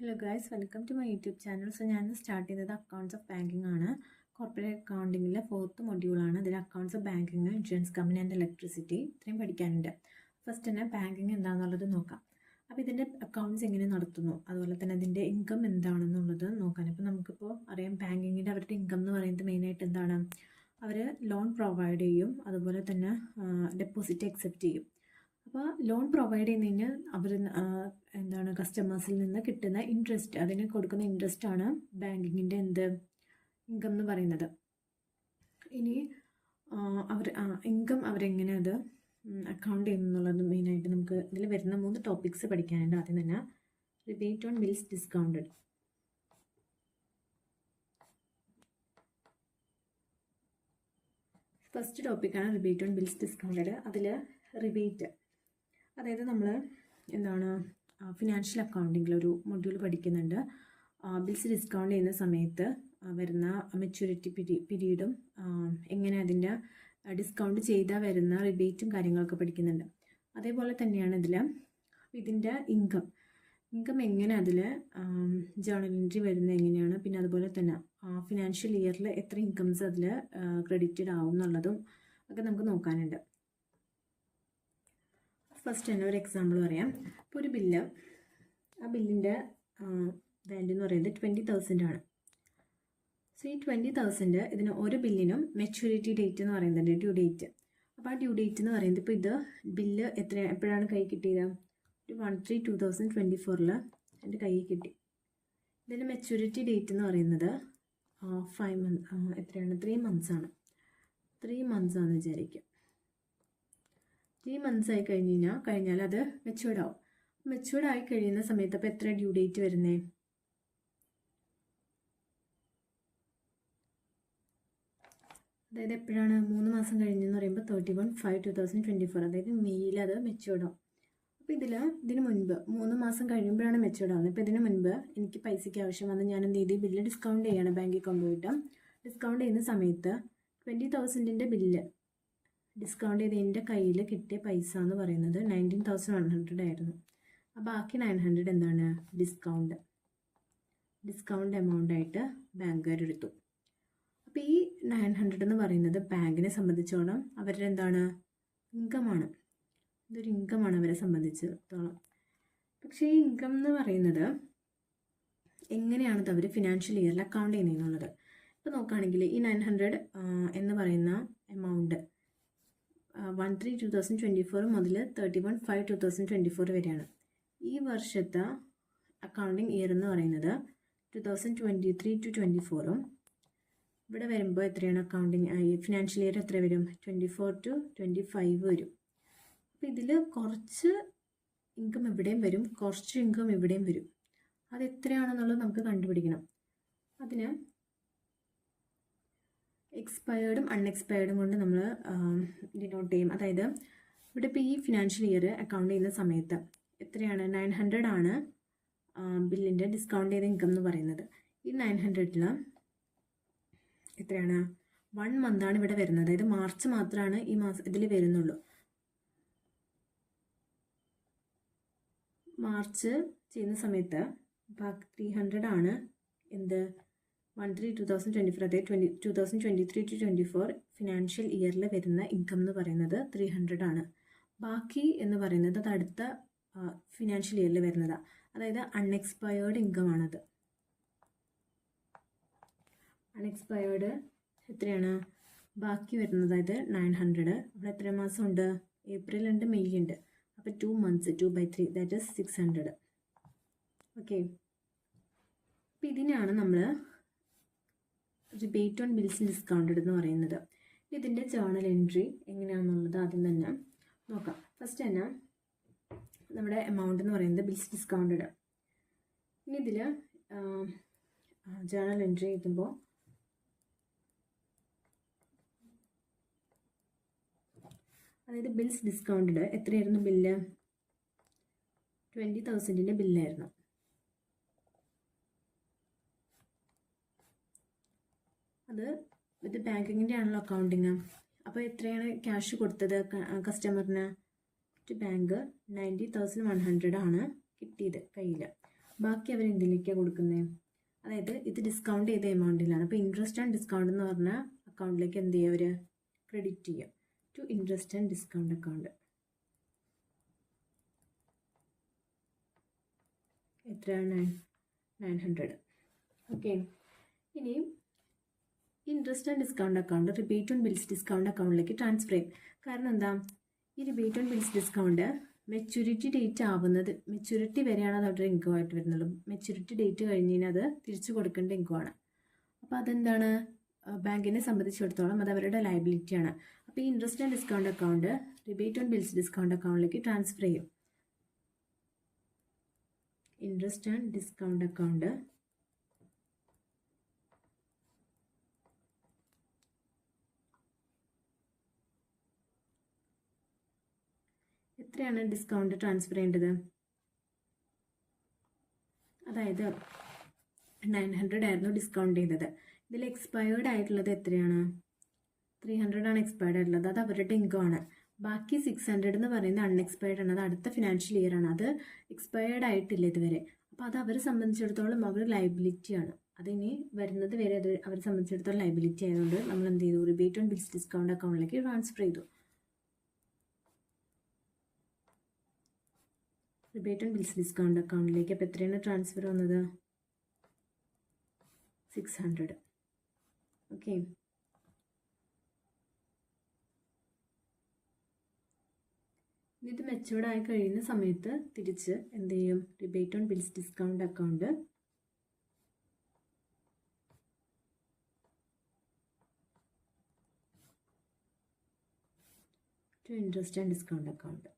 Hello guys, welcome to my YouTube channel. So ഞാൻ start ചെയ്യുന്നത് accounts of banking ആണ്. Corporate അക്കൗണ്ടിങ്ങിലെ 4th മൊഡ്യൂളാണ്. അതിൽ accounts of banking, insurance company and electricity ഇത്രയും പഠിക്കാനുണ്ട്. ഫസ്റ്റ് തന്നെ ബാങ്കിങ് എന്താണെന്നുള്ളത് നോക്കാം. അപ്പോൾ ഇതിൻ്റെ അക്കൗണ്ട്സ് എങ്ങനെ നടത്തുന്നു, അതുപോലെ തന്നെ അതിൻ്റെ ഇൻകം എന്താണെന്നുള്ളത് നോക്കാൻ. ഇപ്പോൾ നമുക്കിപ്പോൾ അറിയാം, ബാങ്കിങ്ങിൻ്റെ അവരുടെ ഇൻകം എന്ന് പറയുന്നത് മെയിനായിട്ട് എന്താണ്, അവർ ലോൺ പ്രൊവൈഡ് ചെയ്യും, അതുപോലെ തന്നെ ഡെപ്പോസിറ്റ് അക്സെപ്റ്റ് ചെയ്യും. അപ്പോൾ ലോൺ പ്രൊവൈഡ് ചെയ്യുന്നതിന് അവർ എന്താണ് കസ്റ്റമേഴ്സിൽ നിന്ന് കിട്ടുന്ന ഇൻട്രസ്റ്റ്, അതിന് കൊടുക്കുന്ന ഇൻട്രസ്റ്റ് ആണ് ബാങ്കിങ്ങിൻ്റെ ഇൻകം എന്ന് പറയുന്നത്. ഇനി ഇൻകം അവരെങ്ങനെ അത് അക്കൗണ്ട് ചെയ്യുന്നുള്ളത് മെയിനായിട്ട് നമുക്ക് ഇതിൽ വരുന്ന 3 ടോപ്പിക്സ് പഠിക്കാനുണ്ട്. ആദ്യം തന്നെ rebate on bills discounted. First ടോപ്പിക്കാണ് റിബേറ്റ് ഓൺ ബിൽസ് ഡിസ്കൗണ്ടഡ്. അതിൽ റിബേറ്റ്, അതായത് നമ്മൾ എന്താണ് ഫിനാൻഷ്യൽ അക്കൗണ്ടിങ്ങിൽ ഒരു മൊഡ്യൂൾ പഠിക്കുന്നുണ്ട്. ബിൽസ് ഡിസ്കൗണ്ട് ചെയ്യുന്ന സമയത്ത് വരുന്ന മെച്യൂരിറ്റി പീരീഡും എങ്ങനെ അതിൻ്റെ ഡിസ്കൗണ്ട് ചെയ്താൽ വരുന്ന റിബേറ്റും കാര്യങ്ങളൊക്കെ പഠിക്കുന്നുണ്ട്. അതേപോലെ തന്നെയാണ് ഇതിൻ്റെ ഇൻകം എങ്ങനെ അതിൽ ജേർണൽ എൻട്രി വരുന്നത് എങ്ങനെയാണ്, പിന്നെ അതുപോലെ തന്നെ ഫിനാൻഷ്യൽ ഇയറിൽ എത്ര ഇൻകംസ് അതിൽ ക്രെഡിറ്റഡ് ആവും എന്നുള്ളതും ഒക്കെ നമുക്ക് നോക്കാനുണ്ട്. ഫസ്റ്റ് തന്നെ ഒരു എക്സാമ്പിൾ പറയാം. ഇപ്പോൾ ഒരു ബില്ല്, ആ ബില്ലിൻ്റെ വാല്യൂ എന്ന് പറയുന്നത് 20,000 ആണ്. സോ ഈ 20,000 ഇതിന് ഒരു ബില്ലിനും മെച്യൂരിറ്റി ഡേറ്റ് എന്ന് പറയുന്നുണ്ട്, ഡ്യൂ ഡേറ്റ്. അപ്പോൾ ആ ഡ്യൂ ഡേറ്റ് എന്ന് പറയുന്നത്, ഇപ്പോൾ ഇത് ബില്ല് എപ്പോഴാണ് കൈ കിട്ടിയത്, 1/3/2024 എൻ്റെ കയ്യിൽ കിട്ടി. ഇതിൻ്റെ മെച്യൂരിറ്റി ഡേറ്റ് എന്ന് പറയുന്നത് 5 months, എത്രയാണ്, 3 months ആണ്. 3 months ആണെന്ന് വിചാരിക്കും. 3 months ആയി കഴിഞ്ഞാൽ അത് മെച്യൂർഡ് ആവും. മെച്യൂർഡ് ആയി കഴിയുന്ന സമയത്ത് അപ്പോൾ എത്ര ഡ്യൂ ഡേറ്റ് വരുന്നേ, അതായത് എപ്പോഴാണ് 3 മാസം കഴിഞ്ഞെന്ന് പറയുമ്പോൾ 31/5/2024, അതായത് മെയ്യിൽ അത് മെച്യൂർഡ് ആവും. അപ്പോൾ ഇതിന് മുൻപ് 3 മാസം കഴിയുമ്പോഴാണ് മെച്യൂർഡ് ആവുന്നത്. അപ്പോൾ ഇതിന് മുൻപ് എനിക്ക് പൈസയ്ക്ക് ആവശ്യം വന്ന് ഞാൻ എന്ത് ചെയ്ത് ബില്ല് ഡിസ്കൗണ്ട് ചെയ്യണം, ബാങ്കിൽ കൊണ്ടുപോയിട്ട്. ഡിസ്കൗണ്ട് ചെയ്യുന്ന സമയത്ത് 20,000 ബില്ല് ഡിസ്കൗണ്ട് ചെയ്ത് എൻ്റെ കയ്യിൽ കിട്ടിയ പൈസ എന്ന് പറയുന്നത് 19,100 ആയിരുന്നു. ആ ബാക്കി 900 എന്താണ്, ഡിസ്കൗണ്ട് എമൗണ്ട് ആയിട്ട് ബാങ്കുകാർ എടുത്തു. അപ്പോൾ ഈ 900 എന്ന് പറയുന്നത് ബാങ്കിനെ സംബന്ധിച്ചോളം അവരുടെ എന്താണ്, ഇൻകമാണ്. ഇതൊരു ഇൻകമാണ് അവരെ സംബന്ധിച്ചിടത്തോളം. പക്ഷേ ഈ ഇൻകം എന്ന് പറയുന്നത് എങ്ങനെയാണത് അവർ ഫിനാൻഷ്യൽ ഇയറിൽ അക്കൗണ്ട് ചെയ്യുന്നതെന്നുള്ളത് ഇപ്പോൾ നോക്കുകയാണെങ്കിൽ, ഈ 900 എന്ന് പറയുന്ന എമൗണ്ട് 1/3/2024 മുതൽ 31/5/2024 വരെയാണ്. ഈ വർഷത്തെ അക്കൗണ്ടിങ് ഇയർ എന്ന് പറയുന്നത് 2023 to 24. ഇവിടെ വരുമ്പോൾ എത്രയാണ് അക്കൗണ്ടിങ് ഫിനാൻഷ്യൽ ഇയർ എത്ര വരും, 24 to 25 വരും. അപ്പോൾ ഇതിൽ കുറച്ച് ഇൻകം ഇവിടെയും വരും, കുറച്ച് ഇൻകം ഇവിടെയും വരും. അത് എത്രയാണെന്നുള്ളത് നമുക്ക് കണ്ടുപിടിക്കണം. അതിന് എക്സ്പയർഡും അൺഎക്സ്പയർഡും കൊണ്ട് നമ്മൾ ഡിനോട്ട് ചെയ്യും. അതായത് ഇവിടെ ഇപ്പോൾ ഈ ഫിനാൻഷ്യൽ ഇയർ അക്കൗണ്ട് ചെയ്യുന്ന സമയത്ത് എത്രയാണ്, 900 ആണ് ബില്ലിൻ്റെ ഡിസ്കൗണ്ട് ചെയ്ത ഇൻകം എന്ന് പറയുന്നത്. ഈ 900ൽ എത്രയാണ്, 1 month ആണ് ഇവിടെ വരുന്നത്. അതായത് മാർച്ച് മാത്രമാണ് ഈ ഇതിൽ വരുന്നുള്ളൂ. മാർച്ച് ചെയ്യുന്ന സമയത്ത് 300 ആണ് 1/3/2024, അതായത് 2023 to 24 ഫിനാൻഷ്യൽ ഇയറിൽ വരുന്ന ഇൻകം എന്ന് പറയുന്നത് 300 ആണ്. ബാക്കി എന്ന് പറയുന്നത് അത് അടുത്ത ഫിനാൻഷ്യൽ ഇയറിൽ വരുന്നതാണ്. അതായത് അൺഎക്സ്പയർഡ് ഇൻകം ആണത്. അൺഎക്സ്പയർഡ് എത്രയാണ്, ബാക്കി വരുന്നത്, അതായത് 900. അവിടെ എത്ര മാസമുണ്ട്, ഏപ്രിൽ ഉണ്ട്, മെയ് ഉണ്ട്. അപ്പോൾ 2 months, 2/3, ദാറ്റ് ഈസ് 600. ഓക്കെ, അപ്പോൾ ഇതിനാണ് നമ്മൾ റിബേറ്റ് ഓൺ ബിൽസ് ഡിസ്കൗണ്ടഡ് എന്ന് പറയുന്നത്. ഇതിൻ്റെ ജേർണൽ എൻട്രി എങ്ങനെയാണെന്നുള്ളത് ആദ്യം തന്നെ നോക്കാം. ഫസ്റ്റ് തന്നെ നമ്മുടെ എമൗണ്ട് എന്ന് പറയുന്നത് ബിൽസ് ഡിസ്കൗണ്ടഡ്. ഇനി ഇതിൽ ജേർണൽ എൻട്രി എഴുതുമ്പോൾ അതായത് ബിൽസ് ഡിസ്കൗണ്ടഡ് എത്രയായിരുന്നു, ബില്ല് 20,000 ബില്ലായിരുന്നു. അത് ഇത് ബാങ്കിങ്ങിൻ്റെ ആണല്ലോ അക്കൗണ്ടിങ്. അപ്പോൾ എത്രയാണ് ക്യാഷ് കൊടുത്തത് കസ്റ്റമറിന് ടു ബാങ്ക്, 90,100 ആണ് കിട്ടിയത് കയ്യിൽ. ബാക്കി അവർ എന്തിലേക്കാണ് കൊടുക്കുന്നത്? അതായത് ഇത് ഡിസ്കൗണ്ട് ചെയ്ത എമൗണ്ടിലാണ്. അപ്പോൾ ഇൻട്രസ്റ്റ് ആൻഡ് ഡിസ്കൗണ്ട് എന്ന് പറഞ്ഞാൽ അക്കൗണ്ടിലേക്ക് എന്ത് ചെയ്യുക, അവർ ക്രെഡിറ്റ് ചെയ്യുക to interest and discount account. എത്രയാണ്? 900. ഓക്കെ. ഇനി interest and discount account rebate on bills discount അക്കൗണ്ടിലേക്ക് ട്രാൻസ്ഫർ ചെയ്യും. കാരണം എന്താ, ഈ rebate on bills discount maturity date ആവുന്നത്, മെച്യൂരിറ്റി വരെയാണ് അത് അവിടെ ഇൻകം ആയിട്ട് വരുന്നുള്ളൂ. മെച്യൂരിറ്റി ഡേറ്റ് കഴിഞ്ഞാൽ അത് തിരിച്ചു കൊടുക്കേണ്ട ഇൻകമാണ്. അപ്പോൾ അതെന്താണ്, ബാങ്കിനെ സംബന്ധിച്ചിടത്തോളം അത് അവരുടെ ലയബിലിറ്റിയാണ്. അപ്പോൾ ഈ interest and discount account rebate on bills discount അക്കൗണ്ടിലേക്ക് ട്രാൻസ്ഫർ ചെയ്യും. ഇൻട്രസ്റ്റ് ആൻഡ് ഡിസ്കൗണ്ട് അക്കൗണ്ട് എത്രയാണ് ഡിസ്കൗണ്ട് ട്രാൻസ്ഫർ ചെയ്യേണ്ടത്? അതായത് 900 ആയിരുന്നു ഡിസ്കൗണ്ട് ചെയ്തത്. ഇതിൽ എക്സ്പയർഡ് ആയിട്ടുള്ളത് എത്രയാണ്? 300 ആണ് എക്സ്പയർഡ് ആയിട്ടുള്ളത്. അത് അവരുടെ ഇൻകം ആണ്. ബാക്കി 600 എന്ന് പറയുന്നത് അൺഎക്സ്പയർഡ് ആണ്. അത് അടുത്ത ഫിനാൻഷ്യൽ ഇയർ ആണ്. അത് എക്സ്പയർഡ് ആയിട്ടില്ല ഇതുവരെ. അപ്പോൾ അത് അവരെ സംബന്ധിച്ചിടത്തോളം അവർ ലയബിലിറ്റിയാണ്. അതിനി വരുന്നത് വരെ അത് അവരെ സംബന്ധിച്ചിടത്തോളം ലയബിലിറ്റി ആയതുകൊണ്ട് നമ്മൾ എന്ത് ചെയ്തു, റിബേറ്റ് ഓൺ ബിൽസ് ഡിസ്കൗണ്ട് അക്കൗണ്ടിലേക്ക് ട്രാൻസ്ഫർ ചെയ്തു. റിബേറ്റ് ഓൺ ബിൽസ് ഡിസ്കൗണ്ട് അക്കൗണ്ടിലേക്ക് അപ്പോൾ എത്രയാണ് ട്രാൻസ്ഫർ വന്നത്? 600. ഓക്കെ. ഇത് മെച്ചൂർഡ് ആയി കഴിയുന്ന സമയത്ത് തിരിച്ച് എന്ത് ചെയ്യും, rebate on bills discount account to interest and discount account.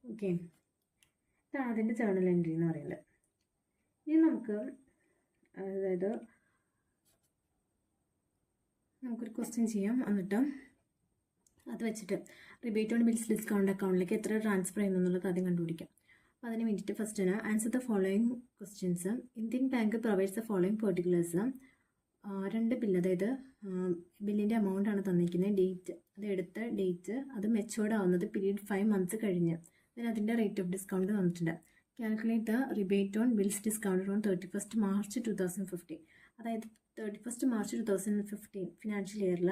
Okay, ഇതാണ് അതിൻ്റെ ജേർണൽ എൻട്രി എന്ന് പറയുന്നത്. ഇനി നമുക്ക് അതായത് നമുക്കൊരു ക്വസ്റ്റ്യൻ ചെയ്യാം, എന്നിട്ട് അത് വെച്ചിട്ട് റിബേറ്റ് ഓൺ ബിൽസ് ഡിസ്കൗണ്ട് അക്കൗണ്ടിലേക്ക് എത്ര ട്രാൻസ്ഫർ ചെയ്യുന്നുള്ളത് ആദ്യം കണ്ടുപിടിക്കാം. അപ്പോൾ അതിന് വേണ്ടിയിട്ട് ഫസ്റ്റിന് answer the following questions. Indian bank provides the following particulars. 2 bill, അതായത് ബില്ലിൻ്റെ എമൗണ്ട് ആണ് തന്നിരിക്കുന്നത്, ഡേറ്റ്, അത് എടുത്ത ഡേറ്റ്, അത് മെച്ചൂർഡ് ആവുന്നത് പീരീഡ് 5 months കഴിഞ്ഞ്, അതിൻ്റെ റേറ്റ് ഓഫ് ഡിസ്കൗണ്ട് തന്നിട്ടുണ്ട്. Calculate the rebate on bills discount on 31st March 2015. അതായത് 31st March 2015 ഫിനാൻഷ്യൽ ഇയറിൽ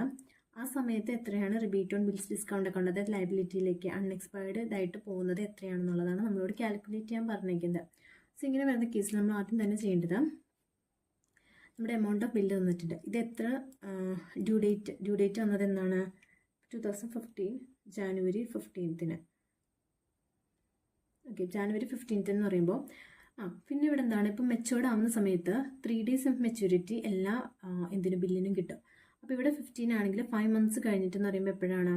ആ സമയത്ത് എത്രയാണ് rebate on bills discount account, അതായത് ലയബിലിറ്റിയിലേക്ക് അൺഎക്സ്പയർഡ് ഇതായിട്ട് പോകുന്നത് എത്രയാണെന്നുള്ളതാണ് നമ്മളോട് കാൽക്കുലേറ്റ് ചെയ്യാൻ പറഞ്ഞിരിക്കുന്നത്. സോ ഇങ്ങനെ വരുന്ന കേസിൽ നമ്മൾ ആദ്യം തന്നെ ചെയ്യേണ്ടത്, നമ്മുടെ എമൗണ്ട് ഓഫ് ബില്ല് തന്നിട്ടുണ്ട്, ഇത് എത്ര ഡ്യൂ ഡേറ്റ് വന്നത് എന്നാണ് 2015 January 15th. Okay, January 15th എന്ന് പറയുമ്പോൾ പിന്നെ ഇവിടെ എന്താണ്, ഇപ്പം മെച്ചൂർഡ് ആവുന്ന സമയത്ത് 3 days ഓഫ് മെച്യൂരിറ്റി എല്ലാ എന്തിനും ബില്ലിനും കിട്ടും. അപ്പോൾ ഇവിടെ 15 ആണെങ്കിൽ 5 months കഴിഞ്ഞിട്ടെന്ന് പറയുമ്പോൾ എപ്പോഴാണ്,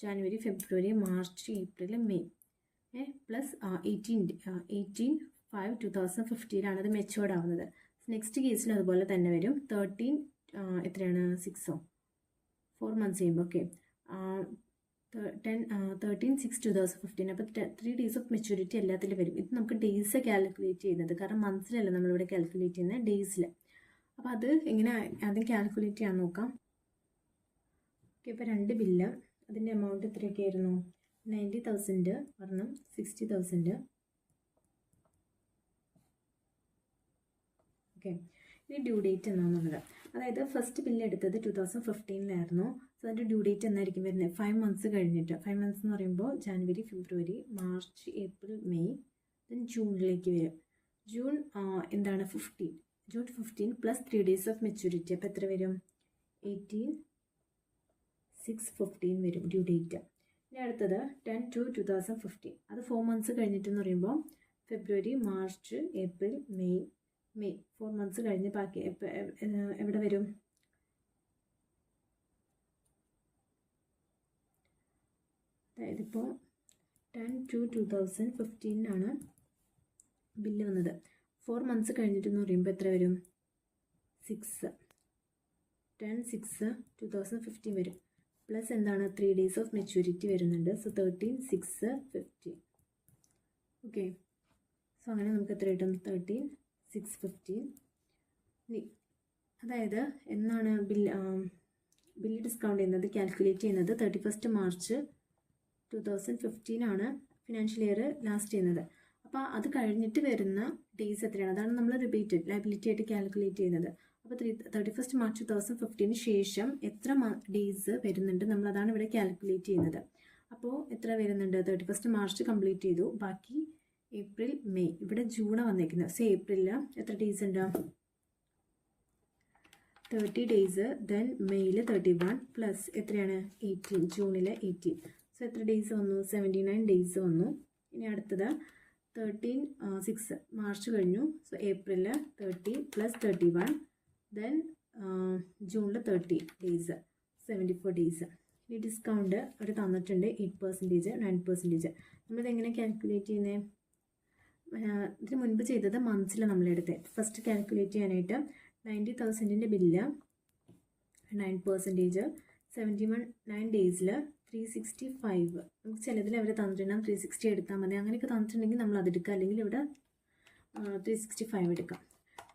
January, February, March, April, May plus 18/5/2015 അത് മെച്ചൂർഡ് ആവുന്നത്. നെക്സ്റ്റ് കേസിൽ അതുപോലെ തന്നെ വരും. 13 എത്രയാണ്, 6 4 months ചെയ്യുമ്പോൾ. ഓക്കെ, 13/6/2015. അപ്പോൾ 3 days ഓഫ് മെച്യൂരിറ്റി എല്ലാത്തിലും വരും. ഇത് നമുക്ക് ഡേയ്സ് കാൽക്കുലേറ്റ് ചെയ്യുന്നത്, കാരണം മന്ത്സിലല്ല നമ്മളിവിടെ കാൽക്കുലേറ്റ് ചെയ്യുന്നത്, ഡേയ്സിൽ. അപ്പോൾ അത് എങ്ങനെ ആദ്യം കാൽക്കുലേറ്റ് ചെയ്യാൻ നോക്കാം. ഓക്കെ, ഇപ്പോൾ 2 ബില്ല്, അതിൻ്റെ എമൗണ്ട് എത്രയൊക്കെ ആയിരുന്നു, 90,000 ഒരെണ്ണം, 60,000. ഓക്കെ, ഇനി ഡ്യൂ ഡേറ്റ് എന്നാണെന്നുള്ളത്, അതായത് ഫസ്റ്റ് ബില്ല് എടുത്തത് 2015 സോ അതിൻ്റെ ഡ്യൂ ഡേറ്റ് എന്നായിരിക്കും വരുന്നത്, 5 months കഴിഞ്ഞിട്ട്. 5 months എന്ന് പറയുമ്പോൾ January, February, March, April, May, then ജൂണിലേക്ക് വരും. ജൂൺ എന്താണ് 15, June 15 plus 3 days of maturity. അപ്പോൾ എത്ര വരും, 18/6/15 വരും ഡ്യൂ ഡേറ്റ്. ഇനി അടുത്തത് 10/2/2015, അത് 4 months കഴിഞ്ഞിട്ടെന്ന് പറയുമ്പോൾ February, March, April, May 4 months കഴിഞ്ഞ് ബാക്കി എവിടെ വരും, അതായത് ഇപ്പോൾ 10/2/2015 ബില്ല് വന്നത്. 4 months കഴിഞ്ഞിട്ടെന്ന് പറയുമ്പോൾ എത്ര വരും, 10/6/2015 വരും. പ്ലസ് എന്താണ്, 3 days ഓഫ് മെച്യൂരിറ്റി വരുന്നുണ്ട്. സോ 13/6/15. ഓക്കെ, സോ അങ്ങനെ നമുക്ക് എത്ര കിട്ടും, 13/6/15. അതായത് എന്നാണ് ബില്ല് ഡിസ്കൗണ്ട് ചെയ്യുന്നത്, കാൽക്കുലേറ്റ് ചെയ്യുന്നത് 31st March 2015 ആണ് ഫിനാൻഷ്യൽ ഇയർ ലാസ്റ്റ് ചെയ്യുന്നത്. അപ്പോൾ അത് കഴിഞ്ഞിട്ട് വരുന്ന ഡേയ്സ് എത്രയാണ്, അതാണ് നമ്മൾ റിബേറ്റഡ് ലയബിലിറ്റി ആയിട്ട് കാൽക്കുലേറ്റ് ചെയ്യുന്നത്. അപ്പോൾ 31st March 2015 ശേഷം എത്ര ഡേയ്സ് വരുന്നുണ്ട് നമ്മളതാണ് ഇവിടെ കാൽക്കുലേറ്റ് ചെയ്യുന്നത്. അപ്പോൾ എത്ര വരുന്നുണ്ട്, 31st March കംപ്ലീറ്റ് ചെയ്തു, ബാക്കി ഏപ്രിൽ മെയ്, ഇവിടെ ജൂണ് വന്നേക്കുന്നത്. സോ ഏപ്രിലിൽ എത്ര ഡേയ്സ് ഉണ്ട്, 30 ഡേയ്സ്. ദെൻ മെയ്യിൽ 31 പ്ലസ് എത്രയാണ് 18, ജൂണിൽ 18. സോ എത്ര ഡേയ്സ് വന്നു, 79 ഡേയ്സ് വന്നു. ഇനി അടുത്തത് 6 മാർച്ച് കഴിഞ്ഞു. സോ ഏപ്രിലിൽ 30 പ്ലസ് 31, ദെൻ ജൂണിൽ 30 ഡേയ്സ്, 74 ഡേയ്സ്. ഈ ഡിസ്കൗണ്ട് അവർ തന്നിട്ടുണ്ട് 8%, 9%. നമ്മളിതെങ്ങനെ കാൽക്കുലേറ്റ് ചെയ്യുന്നത്, ഇതിന് മുൻപ് ചെയ്തത് മന്ത്സിൽ നമ്മളെടുത്ത്. ഫസ്റ്റ് കാൽക്കുലേറ്റ് ചെയ്യാനായിട്ട് 90,000 ബില്ല് 9%, 79 ഡേയ്സിൽ 365. നമുക്ക് ചിലതിൽ അവർ തന്നിട്ടുണ്ടാകും 360 എടുത്താൽ മതി, അങ്ങനെയൊക്കെ തന്നിട്ടുണ്ടെങ്കിൽ നമ്മൾ അതെടുക്കുക, അല്ലെങ്കിൽ ഇവിടെ 365 എടുക്കാം.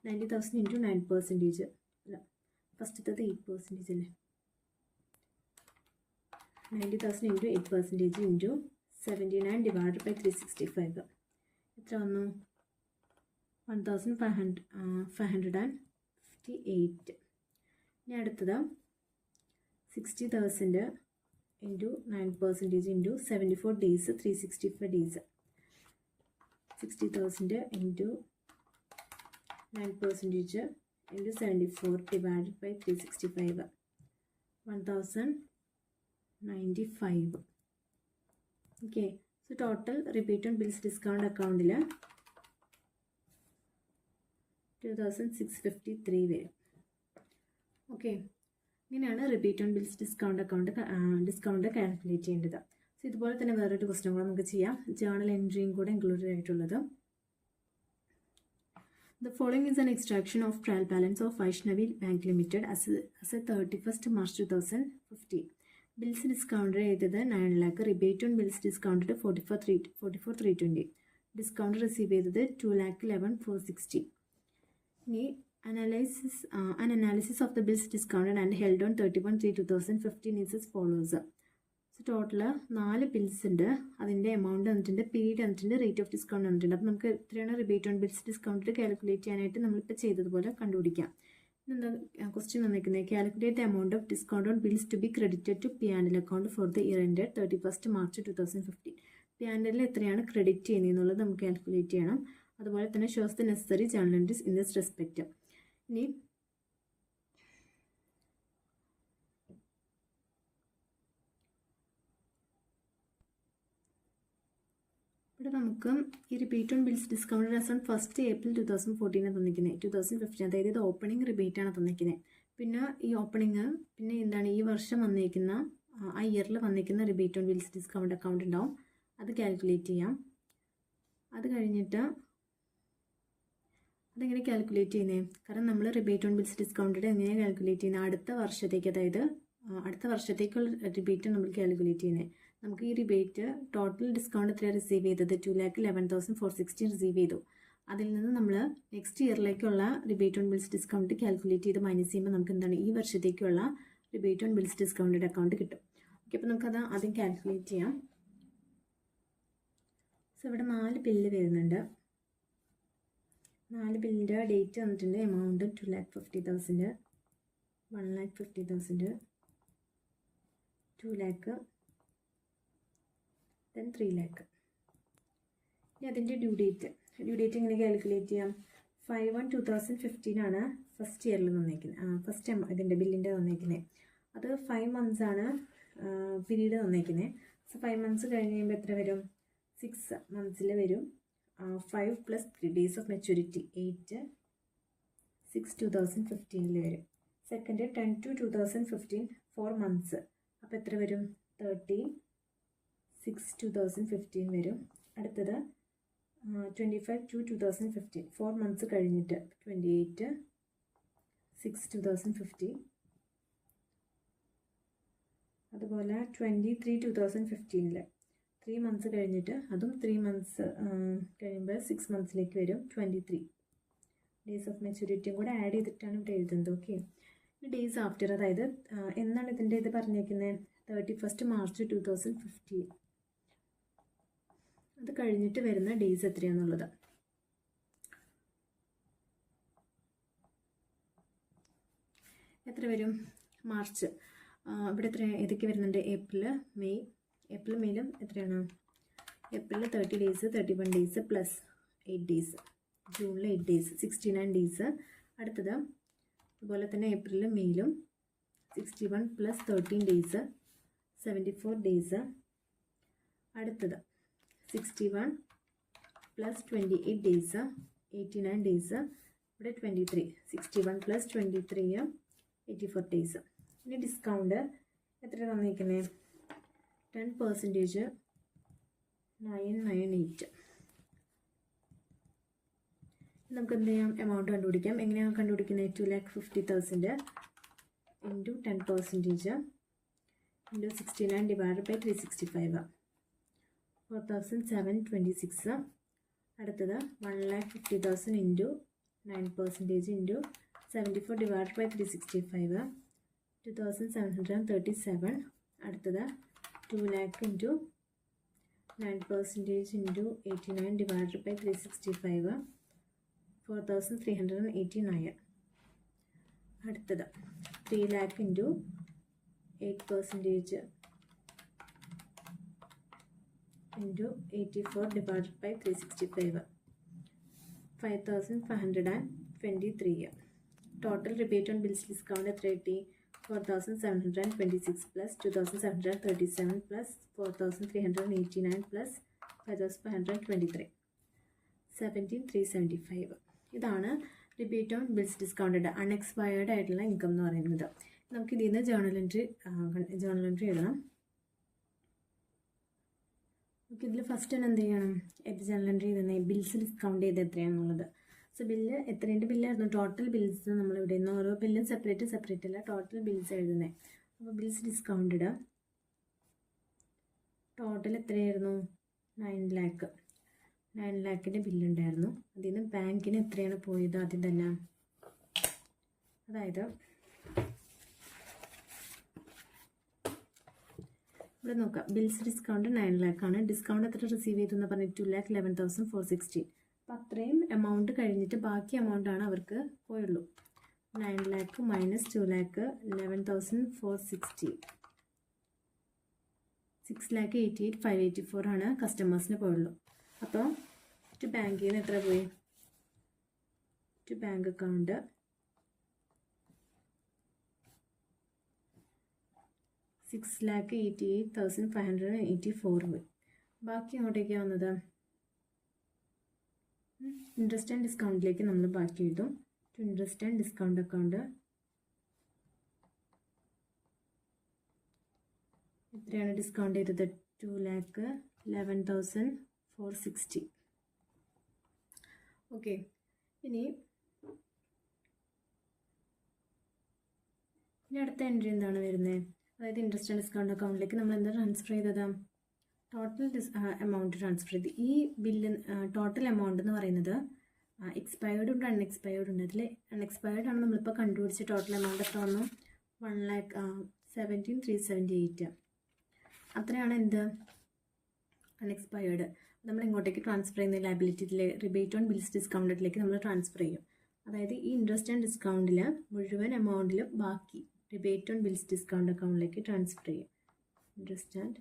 90,000 ഇൻറ്റു 9%, അല്ല ഫസ്റ്റത്തത് 8% അല്ലേ, 90,000 ഇൻറ്റു 8% ഇൻറ്റു 79 ഡിവൈഡ് ബൈ 365 എത്ര വന്നു, 1,558. ഇനി അടുത്തത് 60,000 into 9% into 74 days, 365 days. 60,000 into 9% into 74 divide by 365 1,095. Okay, so total rebate on bills discount അക്കൗണ്ടിൽ 2,653 വരും. ഓക്കെ, ഇങ്ങനെയാണ് rebate on bills discount calculate ചെയ്യേണ്ടത്. സോ ഇതുപോലെ തന്നെ വേറൊരു ക്വസ്റ്റ്യൻ കൂടെ നമുക്ക് ചെയ്യാം, ജേർണൽ എൻട്രിയും കൂടെ ഇൻക്ലൂഡഡ് ആയിട്ടുള്ളത്. The following is an extraction of trial balance of Vaishnavi Bank Limited as a 31st March 2015. Bills discounted ചെയ്തത് 9 lakh, rebate on bills discounted 44,320, discount receive ചെയ്തത് 2,11,460. ഇനി an analysis of the bills discounted and held on 31/3/2015 is as follows. So total 4 bills ഉണ്ട്, അതിൻ്റെ amount തന്നിട്ടുണ്ട്, period തന്നിട്ടുണ്ട്, rate of discount തന്നിട്ടുണ്ട്. അപ്പോൾ നമുക്ക് എത്രയാണ് rebate on bills discount calculate ചെയ്യാനായിട്ട് നമ്മളിപ്പോൾ ചെയ്തതുപോലെ കണ്ടുപിടിക്കാം. എന്താ ക്വസ്റ്റ്യൻ വന്നിരിക്കുന്നത്, calculate the amount of discount on bills to be credited to P&L account for the year ended 31st March 2015. P&L എത്രയാണ് ക്രെഡിറ്റ് ചെയ്യുന്നത് എന്നുള്ളത് നമുക്ക് കാൽക്കുലേറ്റ് ചെയ്യണം. അതുപോലെ തന്നെ shows the necessary journal entries in this respect. ഇനി ഇവിടെ നമുക്ക് ഈ rebate on bills discount as on 1st April 2014 തന്നിരിക്കുന്നത്, 2015, അതായത് ഇത് ഓപ്പണിംഗ് റിബേറ്റ് ആണ് തന്നിരിക്കുന്നത്. പിന്നെ ഈ ഓപ്പണിംഗ്, പിന്നെ എന്താണ് ഈ വർഷം വന്നിരിക്കുന്ന ആ ഇയറിൽ വന്നിരിക്കുന്ന rebate on bills discount account ഉണ്ടാവും, അത് കാൽക്കുലേറ്റ് ചെയ്യാം. അത് കഴിഞ്ഞിട്ട് അതെങ്ങനെ കാൽക്കുലേറ്റ് ചെയ്യുന്നത്, കാരണം നമ്മൾ റിബേറ്റ് ഓൺ ബിൽസ് ഡിസ്കൗണ്ടഡ് എങ്ങനെയാണ് കാൽക്കുലേറ്റ് ചെയ്യുന്നത്, അടുത്ത വർഷത്തേക്ക്, അതായത് അടുത്ത വർഷത്തേക്കുള്ള റിബേറ്റ് നമ്മൾ കാൽക്കുലേറ്റ് ചെയ്യുന്നത്. നമുക്ക് ഈ റിബേറ്റ് ടോട്ടൽ ഡിസ്കൗണ്ട് എത്രയാണ് റിസീവ് ചെയ്തത്, 2,11,460 റിസീവ് ചെയ്തു. അതിൽ നിന്ന് നമ്മൾ നെക്സ്റ്റ് ഇയറിലേക്കുള്ള rebate on bills discount calculate ചെയ്ത് മൈനസ് ചെയ്യുമ്പോൾ നമുക്ക് എന്താണ് ഈ വർഷത്തേക്കുള്ള rebate on bills discounted account കിട്ടും. ഓക്കെ, അപ്പോൾ നമുക്കത് ആദ്യം കാൽക്കുലേറ്റ് ചെയ്യാം. സോ ഇവിടെ 4 ബില്ല് വരുന്നുണ്ട്. 4 ബില്ലിൻ്റെ ഡേറ്റ് തന്നിട്ടുണ്ട്, എമൗണ്ട് 2,50,000, 1,50,000, 2 lakh, then 3 lakh. ഇനി അതിൻ്റെ ഡ്യൂ ഡേറ്റ് എങ്ങനെ കാൽക്കുലേറ്റ് ചെയ്യാം, 5/1/2015 ആണ് ഫസ്റ്റ് ഇയറിൽ തന്നേക്കുന്നത്, ഫസ്റ്റ് ഇതിൻ്റെ ബില്ലിൻ്റെ തന്നേക്കുന്നത്. അത് 5 months ആണ് പീരീഡ് തന്നേക്കുന്നത്. സോ 5 months കഴിഞ്ഞ് കഴിയുമ്പോൾ എത്ര വരും, 6 months വരും. 5 + 3 days of maturity 8/6/2015 വരും. സെക്കൻഡ് 10/2/2015 4 months, അപ്പോൾ എത്ര വരും, 30/6/2015 വരും. അടുത്തത് 25/2/2015 4 months കഴിഞ്ഞിട്ട് 28/6/2015. അതുപോലെ 23/2015 3 months കഴിഞ്ഞിട്ട്, അതും 3 months കഴിയുമ്പോൾ 6 monthsലേക്ക് വരും, 23 days of maturity കൂടെ ആഡ് ചെയ്തിട്ടാണ് ഇവിടെ എഴുതുന്നത്. ഓക്കെ, ഡേയ്സ് ആഫ്റ്റർ, അതായത് എന്നാണ് ഇതിൻ്റെ ഇത് പറഞ്ഞേക്കുന്നത്, 31st March 2015. കഴിഞ്ഞിട്ട് വരുന്ന ഡേയ്സ് എത്രയാണെന്നുള്ളത്. എത്ര വരും? മാർച്ച്. ഇവിടെ എത്ര ഏതൊക്കെ വരുന്നുണ്ട്? ഏപ്രിൽ മെയിലും എത്രയാണ്? ഏപ്രിലിൽ 30 ഡേയ്സ്, 31 ഡേയ്സ് പ്ലസ് 8 ഡേയ്സ്. ജൂണിൽ 8 ഡേയ്സ്, 69 ഡേയ്സ്. അടുത്തത് അതുപോലെ തന്നെ ഏപ്രിലും മെയിലും 61 പ്ലസ് 13 ഡേയ്സ്, 74 ഡേയ്സ്. അടുത്തത് 61 പ്ലസ് 28 ഡേയ്സ്, 89 ഡേയ്സ്. ഇവിടെ 23, 61 പ്ലസ് 23, 84 ഡേയ്സ്. ഇനി ഡിസ്കൗണ്ട് എത്ര തന്നിരിക്കുന്നത്? 10%, 998. നമുക്ക് എന്ത് ചെയ്യാം? എമൗണ്ട് കണ്ടുപിടിക്കാം. എങ്ങനെയാണ് കണ്ടുപിടിക്കുന്നത്? 2,50,000 ഇൻറ്റു 10% ഇൻറ്റു 69 ഡിവൈഡ് ബൈ 365, 4,726. അടുത്തത് 1,50,000 ഇൻറ്റു 9% ഇൻറ്റു 74 ഡിവൈഡ് ബൈ 365, 2,737. അടുത്തത് 2 lakh into 9% into 89 divide by 365, 4,389. അടുത്തത് 3 lakh into 8% into 84 divide by 365, 5,523. Total rebate on bills discount എത്ര കിട്ടി? 4,726 പ്ലസ് 2,737 പ്ലസ് 4,389 പ്ലസ് 5,523, 17,375. ഇതാണ് rebate on bills discounted unexpired ആയിട്ടുള്ള income എന്ന് പറയുന്നത്. നമുക്ക് ഇതിൽ നിന്ന് ജേർണൽ എൻട്രി എഴുതണം. നമുക്ക് ഇതിൽ ഫസ്റ്റ് തന്നെ എന്ത് ചെയ്യണം? ജേർണൽ എൻട്രി എഴുതുന്നത് ബിൽസ് ഡിസ്കൗണ്ട് ചെയ്ത് എത്രയാണെന്നുള്ളത്. സോ ബില്ല് എത്രേൻ്റെ ബില്ലായിരുന്നു? ടോട്ടൽ ബിൽസ് നമ്മൾ ഇവിടെ നിന്ന് ഓരോ ബില്ലും സെപ്പറേറ്റ് അല്ല, ടോട്ടൽ ബിൽസ് എഴുതുന്നത്. അപ്പോൾ ബിൽസ് ഡിസ്കൗണ്ടഡ് ടോട്ടൽ എത്രയായിരുന്നു? 9 lakh. 9 lakhൻ്റെ ബില്ലുണ്ടായിരുന്നു. അതിൽ നിന്ന് ബാങ്കിന് എത്രയാണ് പോയത് ആദ്യം തന്നെ? അതായത് ഇവിടെ നോക്കാം. ബിൽസ് ഡിസ്കൗണ്ട് 9 lakh ആണ്. ഡിസ്കൗണ്ട് എത്ര റിസീവ് ചെയ്തു എന്ന് പറഞ്ഞിട്ട് 2,11,460. അപ്പോൾ അത്രയും എമൗണ്ട് കഴിഞ്ഞിട്ട് ബാക്കി എമൗണ്ട് ആണ് അവർക്ക് പോയുള്ളൂ. 9 lakh മൈനസ് 2 lakh, 11,460. 6,88,584 ആണ് കസ്റ്റമേഴ്സിന് പോയുള്ളൂ. അപ്പോൾ ടു ബാങ്കിൽ നിന്ന് എത്ര പോയി? ടു ബാങ്ക് അക്കൗണ്ട് 6,88,584 പോയി. ബാക്കി അങ്ങോട്ടേക്കാണ് വന്നത്? ഇൻട്രസ്റ്റ് ആൻഡ് ഡിസ്കൗണ്ടിലേക്ക് നമ്മൾ ബാക്കി എഴുതും. To interest and discount account എത്രയാണ് ഡിസ്കൗണ്ട് ചെയ്തത്? 2,11,460. ഓക്കെ. ഇനി അടുത്ത എൻട്രി എന്താണ് വരുന്നത്? അതായത് ഇൻട്രസ്റ്റ് ആൻഡ് ഡിസ്കൗണ്ട് അക്കൗണ്ടിലേക്ക് നമ്മൾ എന്താ ട്രാൻസ്ഫർ ചെയ്തത്? ടോട്ടൽ എമൗണ്ട് ട്രാൻസ്ഫർ ചെയ്ത്. ഈ ബില്ല് ടോട്ടൽ എമൗണ്ട് എന്ന് പറയുന്നത് എക്സ്പയർഡ് ഉണ്ട്, അൺഎക്സ്പയർഡ് ഉണ്ട്. അതിൽ അൺഎക്സ്പയർഡ് ആണ് നമ്മളിപ്പോൾ കണ്ടുപിടിച്ച ടോട്ടൽ എമൗണ്ട് എത്ര വന്നു? 1,17,378. അത്രയാണ് എന്ത്? അൺഎക്സ്പയർഡ്. നമ്മൾ ഇങ്ങോട്ടേക്ക് ട്രാൻസ്ഫർ ചെയ്യുന്ന ലയബിലിറ്റിയിലെ റിബേറ്റ് ഓൺ ബിൽസ് ഡിസ്കൗണ്ടഡിലേക്ക് നമ്മൾ ട്രാൻസ്ഫർ ചെയ്യും. അതായത് ഈ ഇൻട്രസ്റ്റ് ആൻഡ് ഡിസ്കൗണ്ടിൽ മുഴുവൻ എമൗണ്ടിൽ ബാക്കി റിബേറ്റ് ഓൺ ബിൽസ് ഡിസ്കൗണ്ട് അക്കൗണ്ടിലേക്ക് ട്രാൻസ്ഫർ ചെയ്യും. Interest and